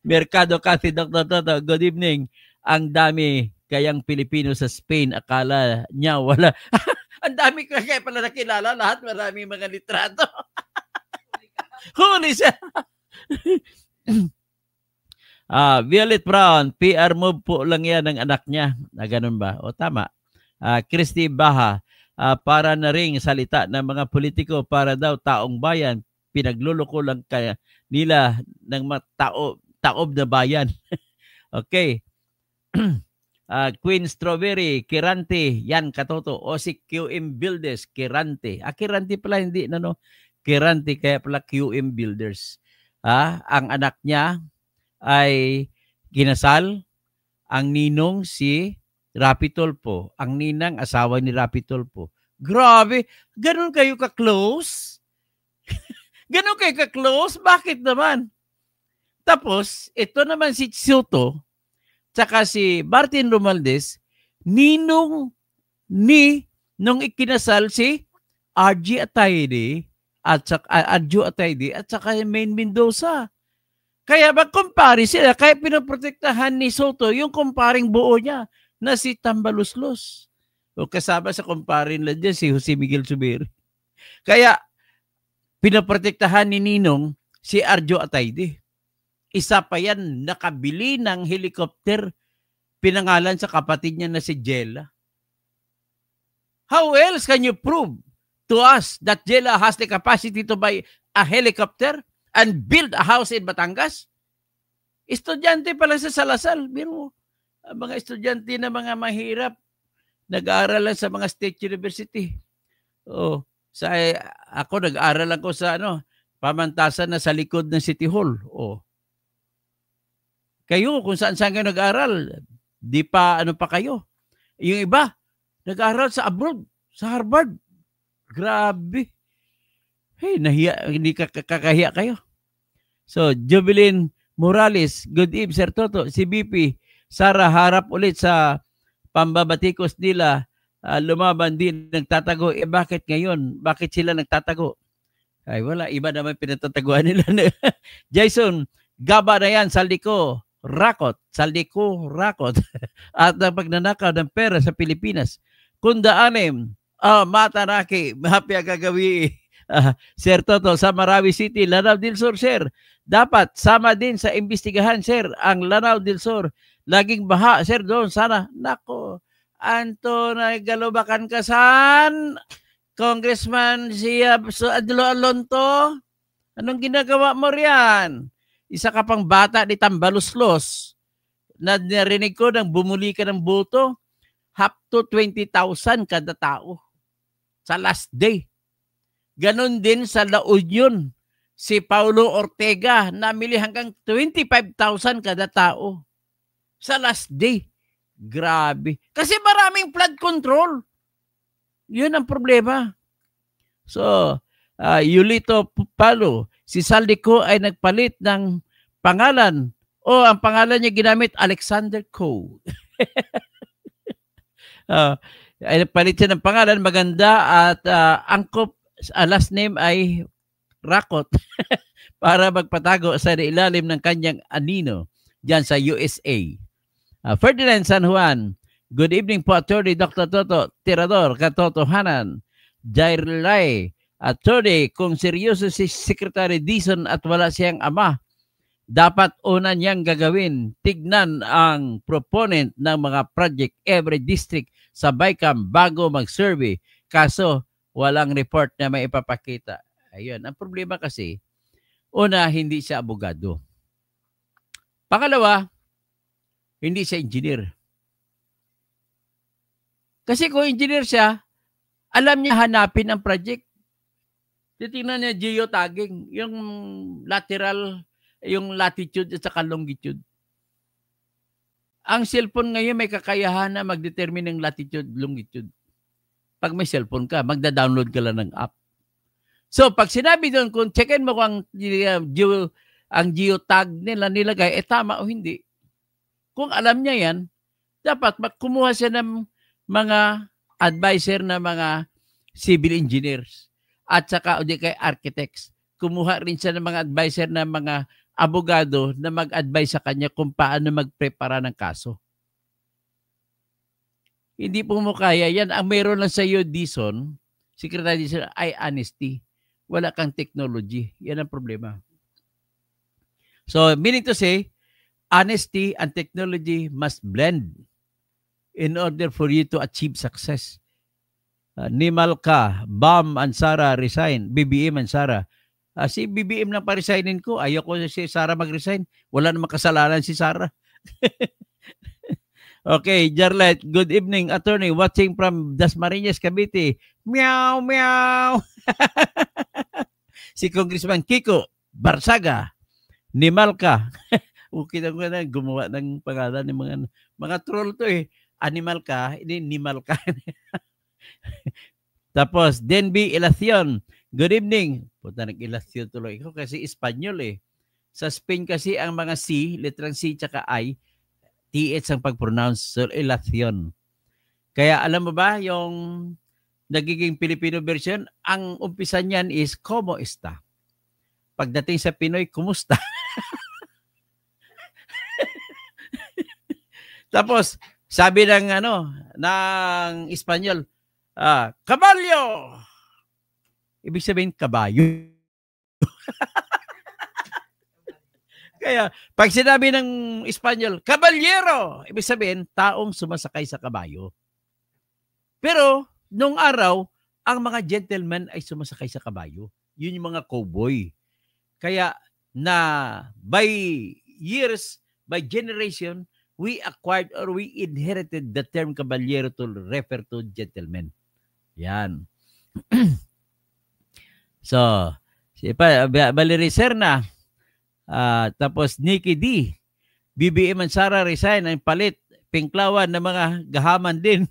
Mercado Cathy, Dr. Toto, good evening. Ang dami kayang Pilipino sa Spain. Akala niya wala. Ang dami kaya pala nakilala lahat. Maraming mga litrato. Huli siya. Violet Brown, PR move po lang yan ng anak niya. Ganun ba? O tama. Christy Baha, para na ring salita ng mga politiko para daw taong bayan. Pinagluloko lang kaya nila ng taob na bayan. Okay. Queen Strawberry, Kirante, yan katoto. O si QM Builders, Kirante. Kirante pala, hindi no. Kirante, kaya pala QM Builders. Ang anak niya ay kinasal, ang ninong si Rapi Tulfo, ang ninang asawa ni Rapi Tulfo. Grabe, ganun kayo ka-close? Ganun kayo ka-close? Bakit naman? Tapos, ito naman si Soto, tsaka si Martin Romualdez, ninong nung ikinasal si RG Atayde at saka Maine Mendoza. Kaya magkumpare sila, kaya pinoprotektahan ni Soto yung kumparing buo niya na si Tambaluslos. O kasama sa kumpare nila dyan si Jose Miguel Zubiri. Kaya pinoprotektahan ni Ninong si Arjo Atayde. Isa pa yan, nakabili ng helicopter, pinangalan sa kapatid niya na si Jella. How else can you prove to us that Jella has the capacity to buy a helicopter and build a house in Batangas? Estudyante pala sa Salasal. Biro, mga estudyante na mga mahirap, nag-aaral lang sa mga state university. Ako nag-aaral lang ko sa pamantasan na sa likod ng City Hall. Kayo, kung saan-saan kayo nag-aaral, di pa pa kayo. Yung iba, nag-aaral sa abroad, sa Harvard. Grabe. Hey, hindi kakahiya kayo. So, Jubilin Morales, good evening, Sir Toto. Si BP, Sara, harap ulit sa pambabatikos nila. Lumaban din, nagtatago. Bakit ngayon? Bakit sila nagtatago? Ay, wala. Iba naman pinatataguan nila. Jason, gaba na yan, Saldico Rakot. At ang pagnanakaw ng pera sa Pilipinas. Kunda-anim, Mataraki, happy agagawi. Sir Toto, sa Marawi City, Lanao del Sur, sir. Dapat sama din sa imbestigahan, sir, ang Lanao del Sur. Laging baha, sir, doon. Sana. Nako, Anto, nagalubakan ka saan? Congressman si Adlo Alonto? Anong ginagawa mo riyan? Isa ka pang bata ni Tambaluslos. Narinig ko nang bumuli ka ng boto, up to 20,000 kada tao sa last day. Ganon din sa La Union. Si Paulo Ortega namili hanggang 25,000 kada tao. Sa last day. Grabe. Kasi maraming flood control. Yun ang problema. So, Yulito Palo, si Saldico ay nagpalit ng pangalan. Ang pangalan niya ginamit, Alexander Ko. Ay nagpalit siya ng pangalan, maganda, at angkop, last name ay Rakot para magpatago sa ilalim ng kanyang anino dyan sa USA. Ferdinand San Juan, good evening po, Attorney Dr. Toto Tirador, katotohanan. Jair Lai, Attorney, kung seryoso si Secretary Dizon at wala siyang ama, dapat una niyang gagawin, tignan ang proponent ng mga project every district sa BICAM bago mag-survey. Kaso, walang report na may ipapakita. Ayun, ang problema kasi, una, hindi siya abogado. Pangalawa, hindi siya engineer. Kasi kung engineer siya, alam niya hanapin ang project. Titingnan niya geotagging, yung lateral, yung latitude at saka longitude. Ang cellphone ngayon may kakayahan na mag-determine ng latitude, longitude. Pag may cellphone ka, magda-download ka lang ng app. So, pag sinabi doon, kung checkin mo kung ang geotag nila nilagay, tama o hindi. Kung alam niya yan, dapat kumuha siya ng mga advisor na mga civil engineers at saka o di kay architects. Kumuha rin siya ng mga advisor na mga abogado na mag-advise sa kanya kung paano magprepara ng kaso. Hindi po mo kaya yan. Ang meron lang sa iyo, Dizon, Secretary Dizon, ay honesty. Wala kang technology. Yan ang problema. So, meaning to say, honesty and technology must blend in order for you to achieve success. Nimalka, Bam Ansara resign, BBM Ansara. Si BBM lang pa-resignin ko. Ayaw ko si Sara mag-resign. Wala namang kasalanan si Sara. Okay, Jarlet, good evening, attorney. Watching from Dasmariñas, Cavite. Meow, meow. Si Congressman Kiko Barsaga, Nimalka. Kita ko na gumawa ng pangalan ng mga troll to eh. Animal ka, hindi nimal ka. Tapos, Denby Ilacion. Good evening. Punta nag-Ilacion tuloy ko kasi Espanyol eh. Sa Spain kasi ang mga C, letrang C tsaka I, TH ang pag-pronounce. So, Ilacion. Kaya alam mo ba, yung nagiging Filipino version, ang umpisa niyan is, como esta? Pagdating sa Pinoy, kumusta? Tapos, sabi ng ng Espanyol, kabalyo! Ibig sabihin, kabayo. Kaya, pag sinabi ng Espanyol, kabalyero! Ibig sabihin, taong sumasakay sa kabayo. Pero, nung araw, ang mga gentlemen ay sumasakay sa kabayo. Yun yung mga cowboy. Kaya, by years, by generation, we acquired or we inherited the term caballero to refer to gentleman. Yan. So, Valerie Serna, tapos Nikki D, BBM Ansara resign, ang palit, Pinklawan ng mga gahaman din.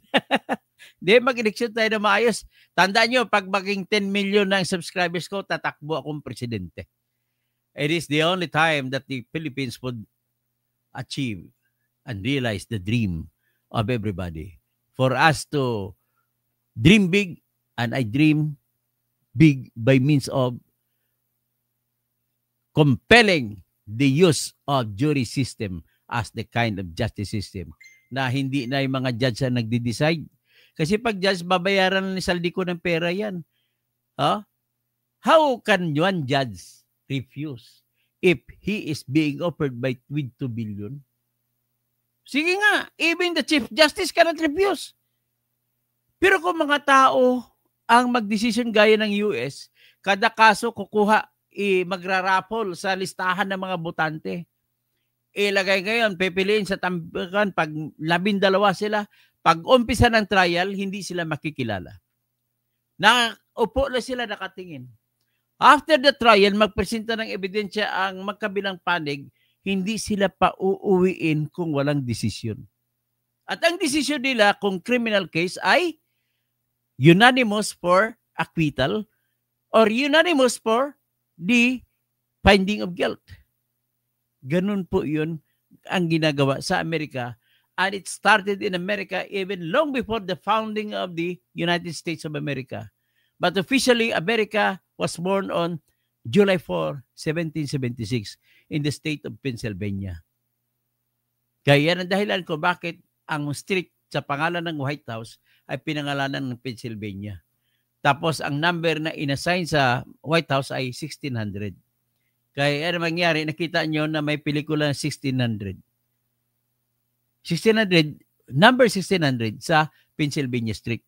Di, mag-eleksyon tayo na maayos. Tandaan nyo, pag maging 10 million ng subscribers ko, tatakbo akong presidente. It is the only time that the Philippines would achieve and realize the dream of everybody. For us to dream big, and I dream big by means of compelling the use of jury system as the kind of justice system na hindi na yung mga judge na nagde-decide. Kasi pag judge, babayaran ni Saldico ng pera yan. How can one judge refuse if he is being offered with 2 billion? Sige nga, even the Chief Justice cannot refuse. Pero kung mga tao ang mag-decision gaya ng US, kada kaso kukuha, magrarapol sa listahan ng mga botante. Ilagay ngayon, pipiliin sa tambakan, pag 12 sila, pag umpisa ng trial, hindi sila makikilala. Upo na sila nakatingin. After the trial, magpresenta ng ebidensya ang magkabilang panig, hindi sila pauuwiin kung walang desisyon. At ang desisyon nila kung criminal case ay unanimous for acquittal or unanimous for the finding of guilt. Ganun po yun ang ginagawa sa Amerika. And it started in America even long before the founding of the United States of America. But officially, America was born on July 4, 1776 in the state of Pennsylvania. Kaya yan ang dahilan ko bakit ang street sa pangalan ng White House ay pinangalanan ng Pennsylvania. Tapos ang number na inassign sa White House ay 1600. Kaya ano mangyari, nakita nyo na may pelikula na 1600. 1600, number 1600 sa Pennsylvania Street.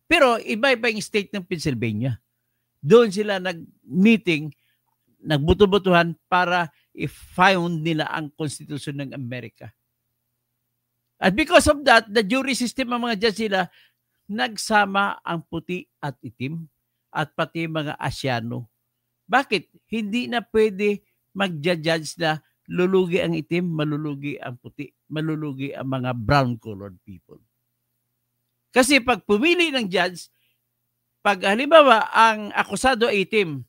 Pero iba-iba yung state ng Pennsylvania. Doon sila nag-meeting, nagbuto-butuhan para i-found nila ang Constitution ng Amerika. At because of that, the jury system ng mga judge sila, nagsama ang puti at itim at pati mga Asyano. Bakit? Hindi na pwede mag-judge na lulugi ang itim, malulugi ang puti, malulugi ang mga brown-colored people. Kasi pag pumili ng judge, pag halimbawa ang akusado ay itim,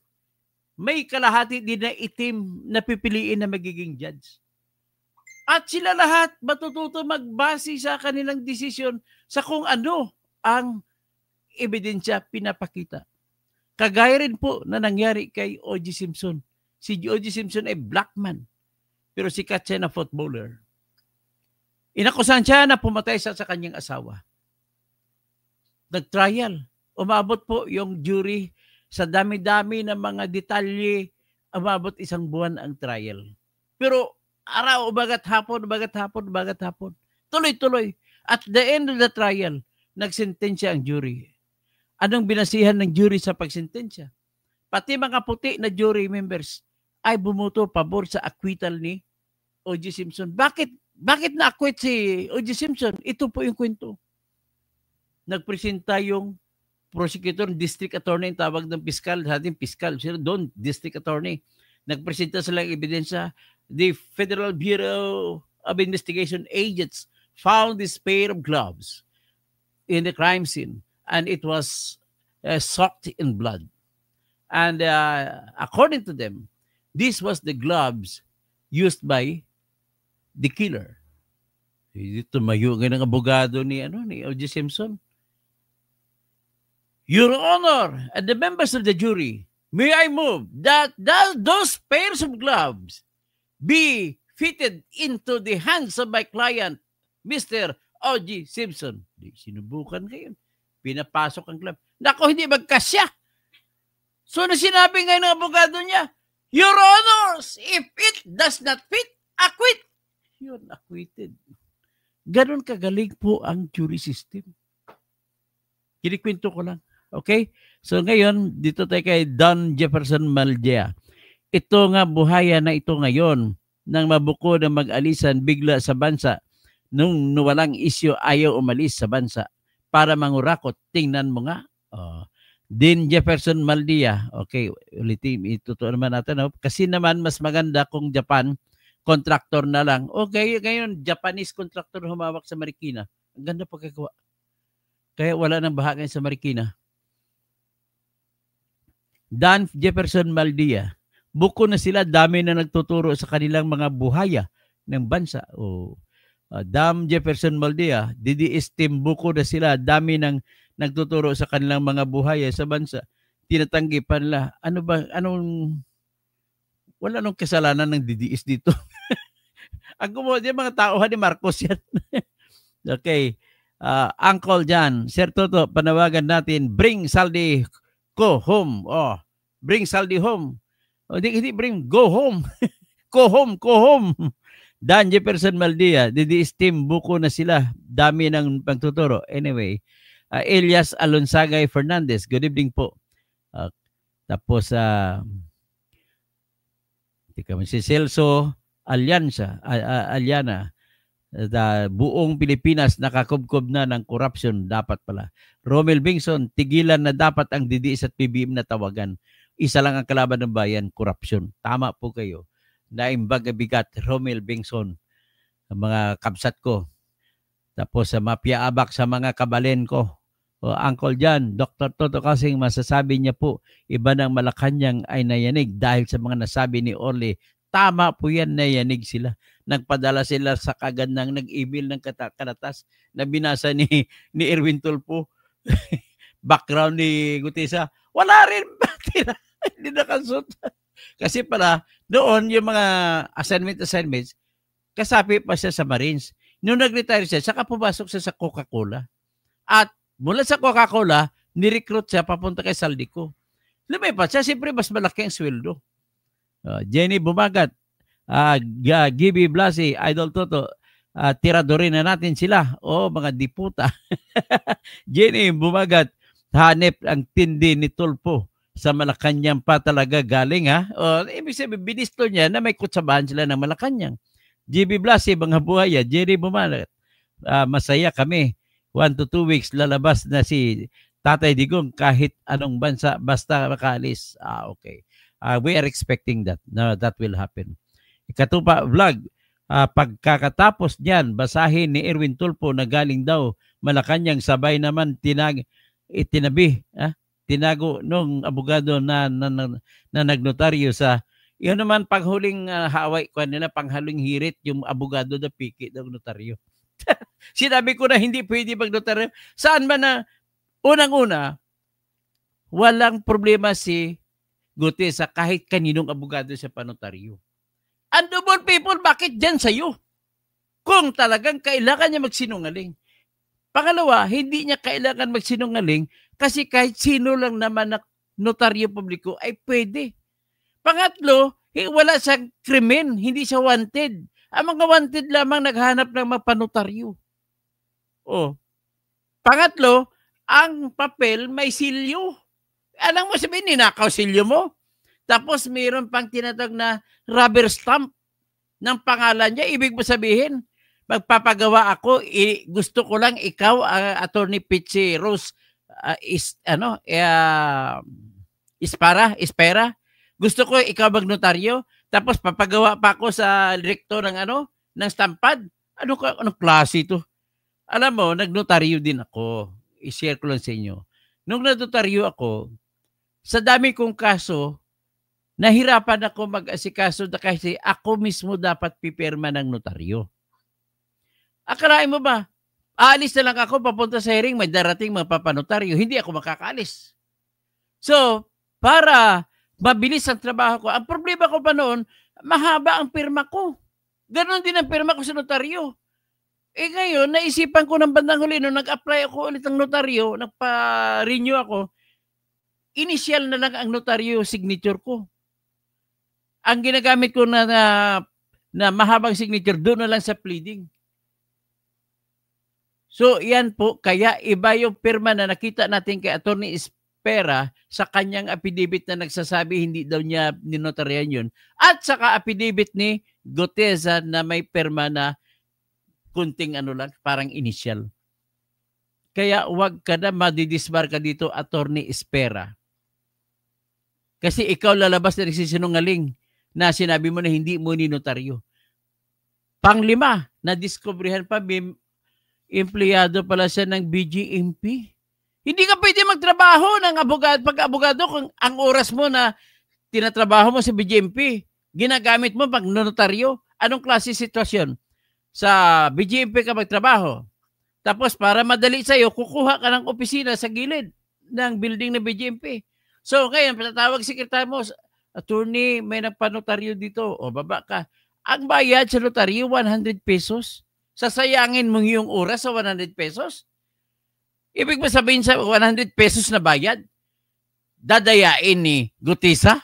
may kalahati din na itim na pipiliin na magiging judge. At sila lahat matututo magbase sa kanilang desisyon sa kung ano ang ebidensya pinapakita. Kagaya rin po na nangyari kay O.J. Simpson. Si O.J. Simpson ay black man, pero sikat siya na footballer. Inakusahan siya na pumatay sa kanyang asawa. Nag-trial. Umabot po yung jury sa dami-dami ng mga detalye. Umabot 1 buwan ang trial. Pero araw, umagat hapon. Tuloy-tuloy. At the end of the trial, nagsentensya ang jury. Anong binasihan ng jury sa pagsentensya? Pati mga puti na jury members ay bumuto pabor sa acquittal ni O.J. Simpson. Bakit na-acquit si O.J. Simpson? Ito po yung kwento. Nagpresenta yung prosecutor, district attorney, yung tawag ng piskal, sa ating piskal, sila doon, district attorney. Nagpresenta sila ng ebidensya. The Federal Bureau of Investigation agents found this pair of gloves in the crime scene, and it was soaked in blood. And according to them, this was the gloves used by the killer. Tumayo ng abogado ni O.J. Simpson. Your Honor, and the members of the jury, may I move that those pairs of gloves be fitted into the hands of my client, Mr. O.J. Simpson. Sinubukan kayo. Pinapasok ang glove. Nako, hindi magkasya. So, na sinabi ngayon ng abogado niya, Your Honors, if it does not fit, acquit. Yun, acquitted. Ganon kagaling po ang jury system. Kinikwento ko lang. Okay? So ngayon, dito tayo kay Don Jefferson Maldea. Ito nga buhaya na ito ngayon nang mabuko na mag-alisan bigla sa bansa nung walang isyo ayaw umalis sa bansa para mangurakot. Tingnan mo nga. Din Jefferson Maldea. Okay, ulitin. Itutuan naman natin. Kasi naman mas maganda kung Japan contractor na lang. Okay, ngayon Japanese contractor humawak sa Marikina. Ang ganda pagkagawa. Kaya wala nang baha ngayon sa Marikina. Dan Jefferson Maldea. Buko na sila, dami na nagtuturo sa kanilang mga buhaya ng bansa. Dan Jefferson Maldea, DDS team, buko na sila, dami nang nagtuturo sa kanilang mga buhaya sa bansa. Tinatanggi pa nila. Wala nung kasalanan ng DDS dito. Ang gumawa niya, mga tauhan ni Marcos yan. Okay. Uncle John, Sir Toto, panawagan natin, bring Saldi ko home. Bring Saldi home. Hindi bring, go home. Go home. Dan Jefferson Maldea, DDS team, buko na sila. Dami ng pagtuturo. Anyway, Elias Alonsagay Fernandez, good evening po. Tapos, si Celso Aliana, buong Pilipinas nakakubkob na ng corruption, dapat pala. Romel Bingson, tigilan na dapat ang DDS at PBM na tawagan. Isa lang ang kalaban ng bayan, corruption. Tama po kayo. naimbag bigat, Romel Bengson, ang mga kabsat ko. Tapos sa mapiaabak sa mga kabalen ko. O, Uncle John, Dr. Toto kasing masasabi niya po, iba ng Malacanang ay nayanig dahil sa mga nasabi ni Orly. Tama po yan, nayanig sila. Nagpadala sila sa kagandang nag-email ng karatas na binasa ni Erwin Tulfo. Background ni Gutesa, wala rin. Hindi nakasot. Kasi pala, doon yung mga assignments, kasapi pa siya sa Marines. Nung nag-retire siya, saka pumasok siya sa Coca-Cola. At mula sa Coca-Cola, ni-recruit siya papunta kay Saldico. Lumipat siya, siyempre mas malaki ang sweldo. Jenny Bumagat, Gibby Blasi, Idol Toto, tiradorin na natin sila. Mga diputa. Jenny Bumagat, hanep ang tindi ni Tulfo sa Malacanang pa talaga galing ha. Ibig sabihin, binisto niya na may kutsabahan sila ng Malacanang. GB Blasi, mga buhaya, Jerry Bumagat, masaya kami. 1 to 2 weeks lalabas na si Tatay Digong kahit anong bansa basta makaalis. Okay. We are expecting that. No, that will happen. Ikatupa vlog, pagkakatapos niyan, basahin ni Erwin Tulfo na galing daw Malacanang, sabay naman tinago nung abogado na nagnotaryo sa yun naman paghuling haway ko nila, panghaling hirit yung abogado na piki ng notaryo. Sinabi ko na hindi pwede magnotaryo. Saan ba na unang-una walang problema si Gutesa kahit kaninong abogado sa panotaryo. Undoable people, bakit dyan sa'yo? Kung talagang kailangan niya magsinungaling. Pangalawa, hindi niya kailangan magsinungaling kasi kahit sino lang naman na notaryo publiko ay pwede. Pangatlo, wala siyang krimen, hindi siya wanted. Ang mga wanted lamang naghanap ng mga panotaryo. Pangatlo, ang papel may silyo. Alam mo sabihin, ninakaw silyo mo. Tapos mayroon pang tinatag na rubber stamp ng pangalan niya. Ibig mo sabihin, magpapagawa ako, gusto ko lang ikaw, Attorney Pichi Rose, Espera. Gusto ko ikaw magnotaryo, tapos papagawa pa ako sa rektor ng stampad. Anong klase ito? Alam mo, nagnotaryo din ako. I-share ko lang sa inyo. Nung nagnotaryo ako, sa dami kong kaso, nahirapan ako mag-asikaso kasi ako mismo dapat pipirma ng notaryo. Akalain mo ba, aalis na lang ako papunta sa hearing, may darating mga papanotaryo, hindi ako makakaalis. So, para mabilis ang trabaho ko, ang problema ko pa noon, mahaba ang pirma ko. Ganon din ang pirma ko sa notaryo. Ngayon, naisipan ko ng bandang huli, nung nag-apply ako ulit ng notaryo, nagpa-renew ako, initial na lang ang notaryo signature ko. Ang ginagamit ko na mahabang signature, doon na lang sa pleading. So, yan po, kaya iba yung pirma na nakita natin kay Attorney Espera sa kanyang affidavit na nagsasabi hindi daw niya ninotaryan yun. At saka affidavit ni Gutesa na may pirma na kunting parang initial. Kaya wag ka na madidisbar ka dito, Attorney Espera. Kasi ikaw lalabas na nagsisinungaling na sinabi mo na hindi mo ninotaryo. Panglima, na-discoveryhan pa, empleyado pala siya ng BGMP. Hindi ka pwede magtrabaho ng abogado. Pag abogado, kung ang oras mo na tinatrabaho mo sa BGMP, ginagamit mo pag notaryo, anong klase sitwasyon? Sa BGMP ka magtrabaho. Tapos para madali sa'yo, kukuha ka ng opisina sa gilid ng building ng BGMP. So, ngayon, patatawag sekretary mo, Attorney, may nagpanotaryo dito. Baba ka. Ang bayad sa notaryo, 100 pesos. Sasayangin mo yung oras sa 100 pesos? Ibig ba sabihin sa 100 pesos na bayad, dadayain ni Gutesa?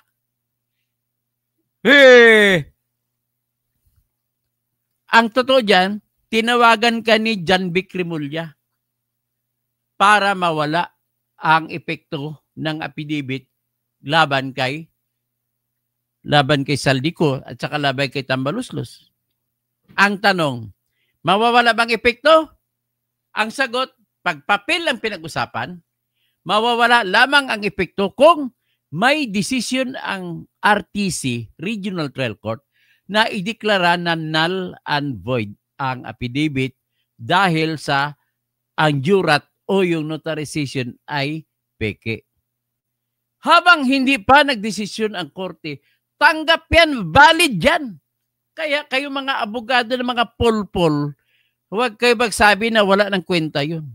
Ang totoo dyan, tinawagan ka ni John Vic Remulla para mawala ang epekto ng affidavit laban kay Saldico at saka laban kay Tambaluslos. Ang tanong, mawawala bang epekto? Ang sagot, pag papel ang pinag-usapan, mawawala lamang ang epekto kung may decision ang RTC, Regional Trial Court, na ideklara na null and void ang affidavit dahil sa ang jurat o yung notarization ay peke. Habang hindi pa nagdesisyon ang korte, tanggap yan, valid yan. Kaya kayo mga abogado ng mga polpol, huwag kayo magsabi na wala ng kwenta yun.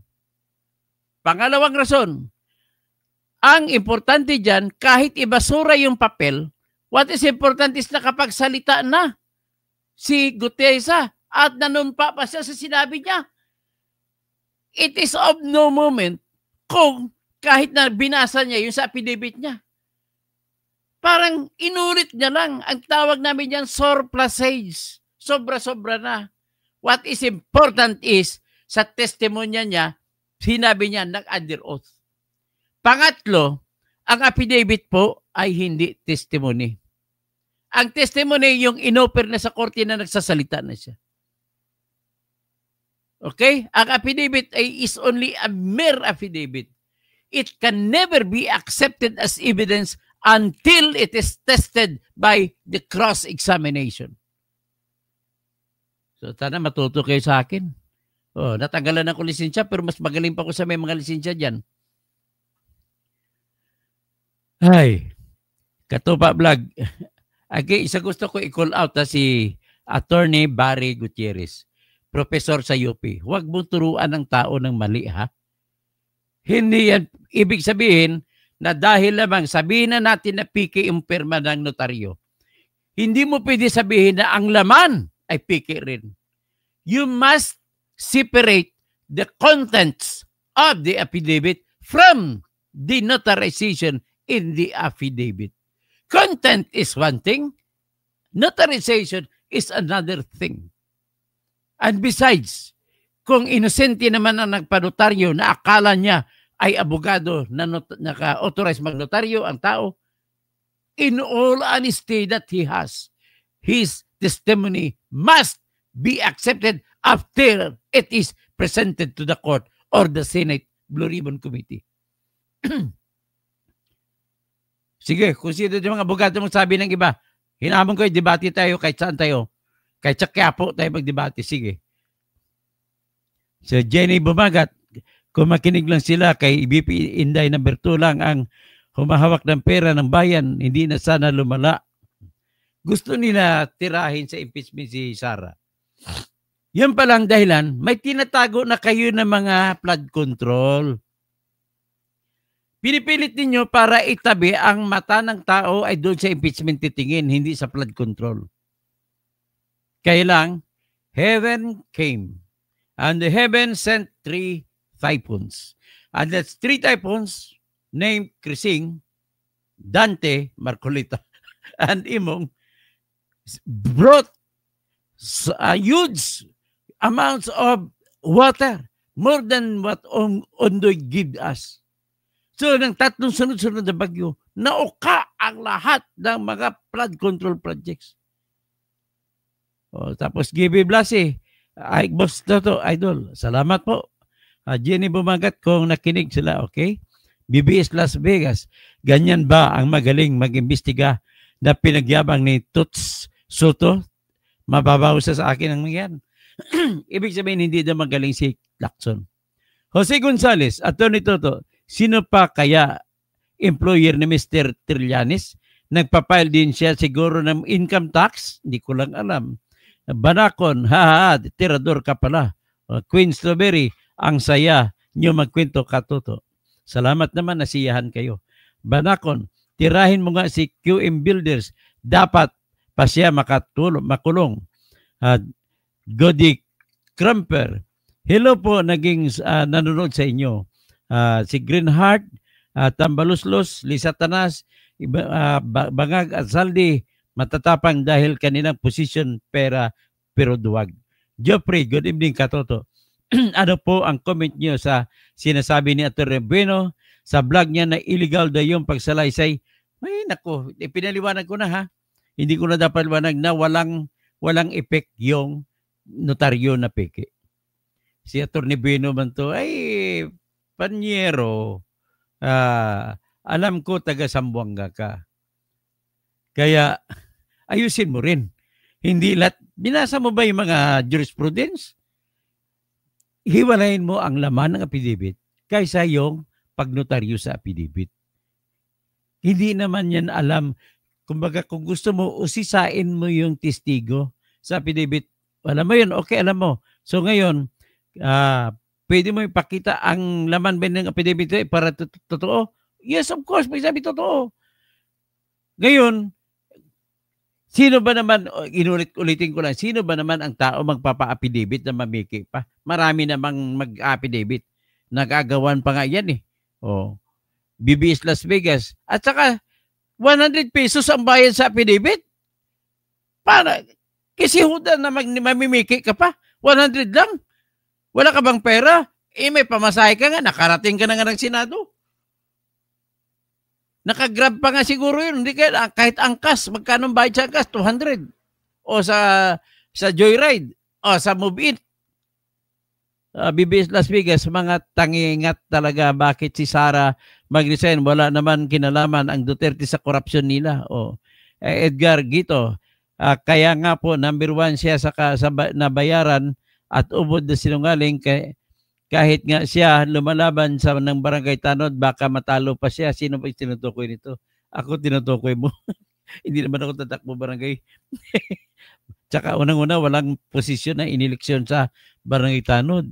Pangalawang rason, ang importante dyan, kahit ibasura yung papel, what is important is nakapagsalita na si Gutesa at nanumpa pa siya sa sinabi niya. It is of no moment kung kahit na binasa niya yung sa affidavit niya. Parang inulit niya lang. Ang tawag namin yan surplusage. Sobra-sobra na. What is important is sa testimonya niya, sinabi niya nag-under oath. Pangatlo, ang affidavit po ay hindi testimony. Ang testimony yung inoper na sa korte na nagsasalita na siya. Okay? Ang affidavit is only a mere affidavit. It can never be accepted as evidence until it is tested by the cross-examination. So, sana matuto kayo sa akin. Oh, natanggalan ako lisensya pero mas magaling pa ako sa may mga lisensya dyan. Ay, Katupa Vlog. Okay, isa gusto ko i-call out si Attorney Barry Gutierrez, professor sa UP. Huwag mong turuan ng tao ng mali, ha? Hindi yan ibig sabihin na dahil lamang sabihin na natin na piki yung pirma ng notaryo. Hindi mo pwede sabihin na ang laman ay piki rin. You must separate the contents of the affidavit from the notarization in the affidavit. Content is one thing, notarization is another thing. And besides, kung inosente naman ang nagpanotaryo na akala niya ay abogado na naka-authorize magnotaryo ang tao, in all honesty that he has, his testimony must be accepted after it is presented to the court or the Senate Blue Ribbon Committee. Sige, kung sino yung mga abogado mong sabi ng iba, hinamon ko, debate tayo, kahit saan tayo. Kahit sa Quiapo tayo magdebate. Sige. So, Jenny Bumagat, kung makinig lang sila kay BP Inday na Bertulang ang humahawak ng pera ng bayan, hindi na sana lumala. Gusto nila tirahin sa impeachment si Sara. Yan palang dahilan, may tinatago na kayo ng mga flood control. Pinipilit ninyo para itabi ang mata ng tao ay doon sa impeachment titingin, hindi sa flood control. Kaya lang, heaven came. And the heaven sent 3 typhoons. And that's 3 typhoons named Krising, Dante, Marcolita, and Imong brought huge amounts of water, more than what Ondoy give us. So, ng 3 sunod-sunod na bagyo, nauka ang lahat ng mga flood control projects. O, tapos, Gibby Blasi, ay, boss to, idol. Salamat po. Jenny Bumagat, kung nakinig sila, okay? BBS Las Vegas, ganyan ba ang magaling mag-imbestiga na pinagyabang ni Toots Soto? Mababaw sa akin ang mga yan. Ibig sabihin, hindi na magaling si Lacson. Jose Gonzales, Atty. Toto, sino pa kaya employer ni Mr. Trillanes? Nagpapile din siya siguro ng income tax? Hindi ko lang alam. Banakon, tirador ka pala. Queen Strawberry, ang saya nyo magkwento ka, Toto. Salamat naman, nasiyahan kayo. Banakon, tirahin mo nga si QM Builders. Dapat pa siya makulong. Godi Crumper, hello po, naging nanonood sa inyo. Si Greenheart, Tambaluslos, Lisa Tanas, Bangag at Saldi, matatapang dahil kanilang position pero duwag. Joffrey, good evening, Katoto. Ano po ang comment niyo sa sinasabi ni Atty. Bueno sa vlog niya na illegal daw yung pagsalaysay? Ay, nako, pinaliwanag ko na, ha. Hindi ko na dapat liwanag na walang effect yung notaryo na peke. Si Atty. Bueno man to, ay, panyero, alam ko taga Sambuanga ka. Kaya, ayusin mo rin. Hindi lahat. Binasa mo ba yung mga jurisprudence? Hiwalayin mo ang laman ng affidavit kaysa yung pagnotaryo sa affidavit. Hindi naman yan alam. Kumbaga, kung gusto mo, usisain mo yung testigo sa affidavit. Alam mo yun, okay, alam mo. So ngayon, pwede mo ipakita ang laman ba ng affidavit para totoo? Yes, of course, may sabi totoo. Ngayon, sino ba naman, ulitin ko lang, sino ba naman ang tao magpapa-affidavit na mamiki pa? Marami namang mag-affidavit. Nagagawan pa nga yan eh. BBS Las Vegas. At saka, 100 pesos ang bayad sa affidavit. Para, kasi huda na mamimiki ka pa. 100 lang. Wala ka bang pera? May pamasahe ka nga, nakarating ka na nga ng Senado. Nakagrab pa nga siguro yun. Hindi kaya, kahit angkas, magkano bayad sa angkas? 200. O sa Joyride. O sa Move It. BBS Las Vegas, mga tangingat talaga bakit si Sara mag-resign. Wala naman kinalaman ang Duterte sa korupsyon nila. Edgar Gito, kaya nga po number 1 siya sa nabayaran at ubod na sinungaling kahit nga siya lumalaban sa ng barangay Tanod, baka matalo pa siya. Sino ba tinutukoy nito? Ako tinutukoy mo. Hindi naman ako tatakbo barangay. Tsaka unang-una, walang posisyon na ineleksyon sa barangay Tanod.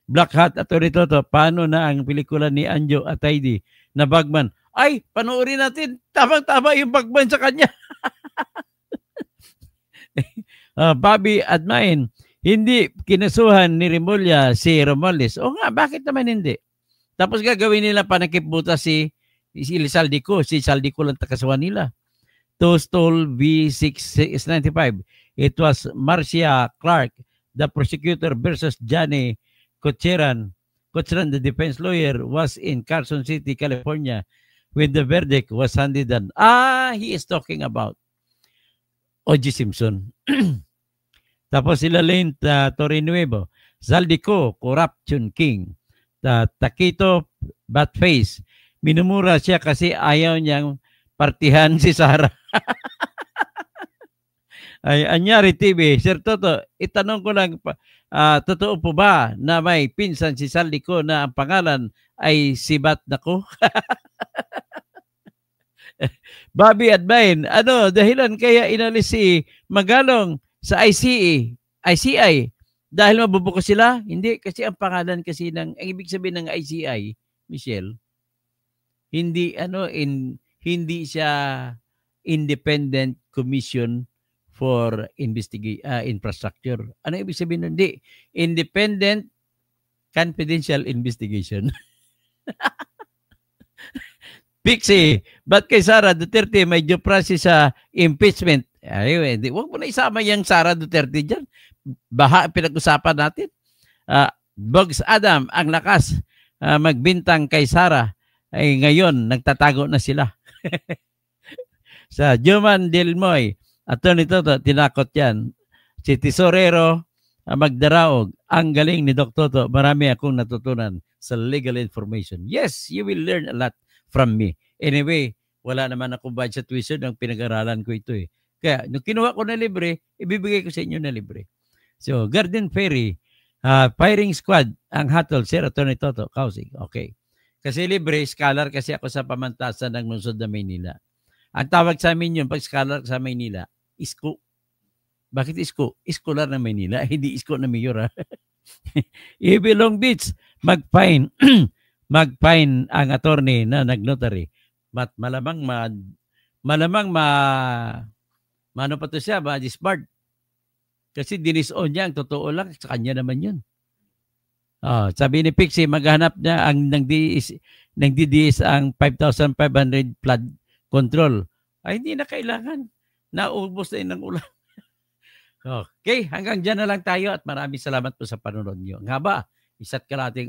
Black Hat, Atty. Toto, paano na ang pelikula ni Anjo Ataydi na Bagman? Ay, panoorin natin. Tamang-tama yung Bagman sa kanya. Bobby Admain, hindi kinasuhan ni Remulla si Romualdez. O nga, bakit naman hindi? Tapos gagawin nila panakipbuta si Saldico. Si Saldico lang takasuhan nila. Tostol V695. It was Marcia Clark, the prosecutor, versus Johnny Cocheran. Cocheran, the defense lawyer, was in Carson City, California when the verdict was handed down. He is talking about O.J. Simpson. Tapos sila Lane Torinuevo, Saldico, corruption king. Taquito Batface, minumura siya kasi ayaw niyang partihan si Sara. Ay, Anyari TV, Sir Toto, itanong ko lang, totoo po ba na may pinsan si Saldico na ang pangalan ay Sibat Nako? Bobby Admain, dahilan kaya inalis si Magalong sa ICI dahil mabubuko sila? Hindi, kasi ang pangalan kasi ang ibig sabihin ng ICI, Michelle, hindi hindi siya Independent Commission for Infrastructure. Ano ibig sabihin nun? Hindi, Independent Confidential Investigation. Pixie, ba't kay Sara Duterte may due process sa impeachment? Ay, huwag mo na isama yung Sara Duterte dyan. Baha pinag-usapan natin. Bugs Adam, ang lakas magbintang kay Sara, ay ngayon nagtatago na sila. Sa Juman Delmoy, Atty. Toto, tinakot yan. Si Tesorero Magdaraog, ang galing ni Dr. Toto. Marami akong natutunan sa legal information. Yes, you will learn a lot from me. Anyway, wala naman ako budget tuition ng pinag-aralan ko ito eh. Kaya, nung kinuha ko na libre, ibibigay ko sa inyo na libre. So, Garden Ferry, firing squad, ang hatol, Sir Atty. Toto, Kausig. Okay. Kasi libre, scholar kasi ako sa pamantasan ng lungsod na Maynila. Ang tawag sa amin yun, pag scholar sa Maynila, isko. Bakit isko? Iskolar ng Maynila, hindi isko na mayor. Ibi Long Beach, mag-fine. Mag-fine ang attorney na nag-notary. Malamang ano pa to siya, ma-disbarred. Kasi dinis-on niya, ang totoo lang, sa kanya naman yun. Sabi ni Pixie, maghanap niya ang nagdidiis ang 5,500 flood control. Ay, hindi na kailangan. Naubos na yun ng ulan. Okay, hanggang dyan na lang tayo at maraming salamat po sa panonood niyo. Ang haba, isa't kalating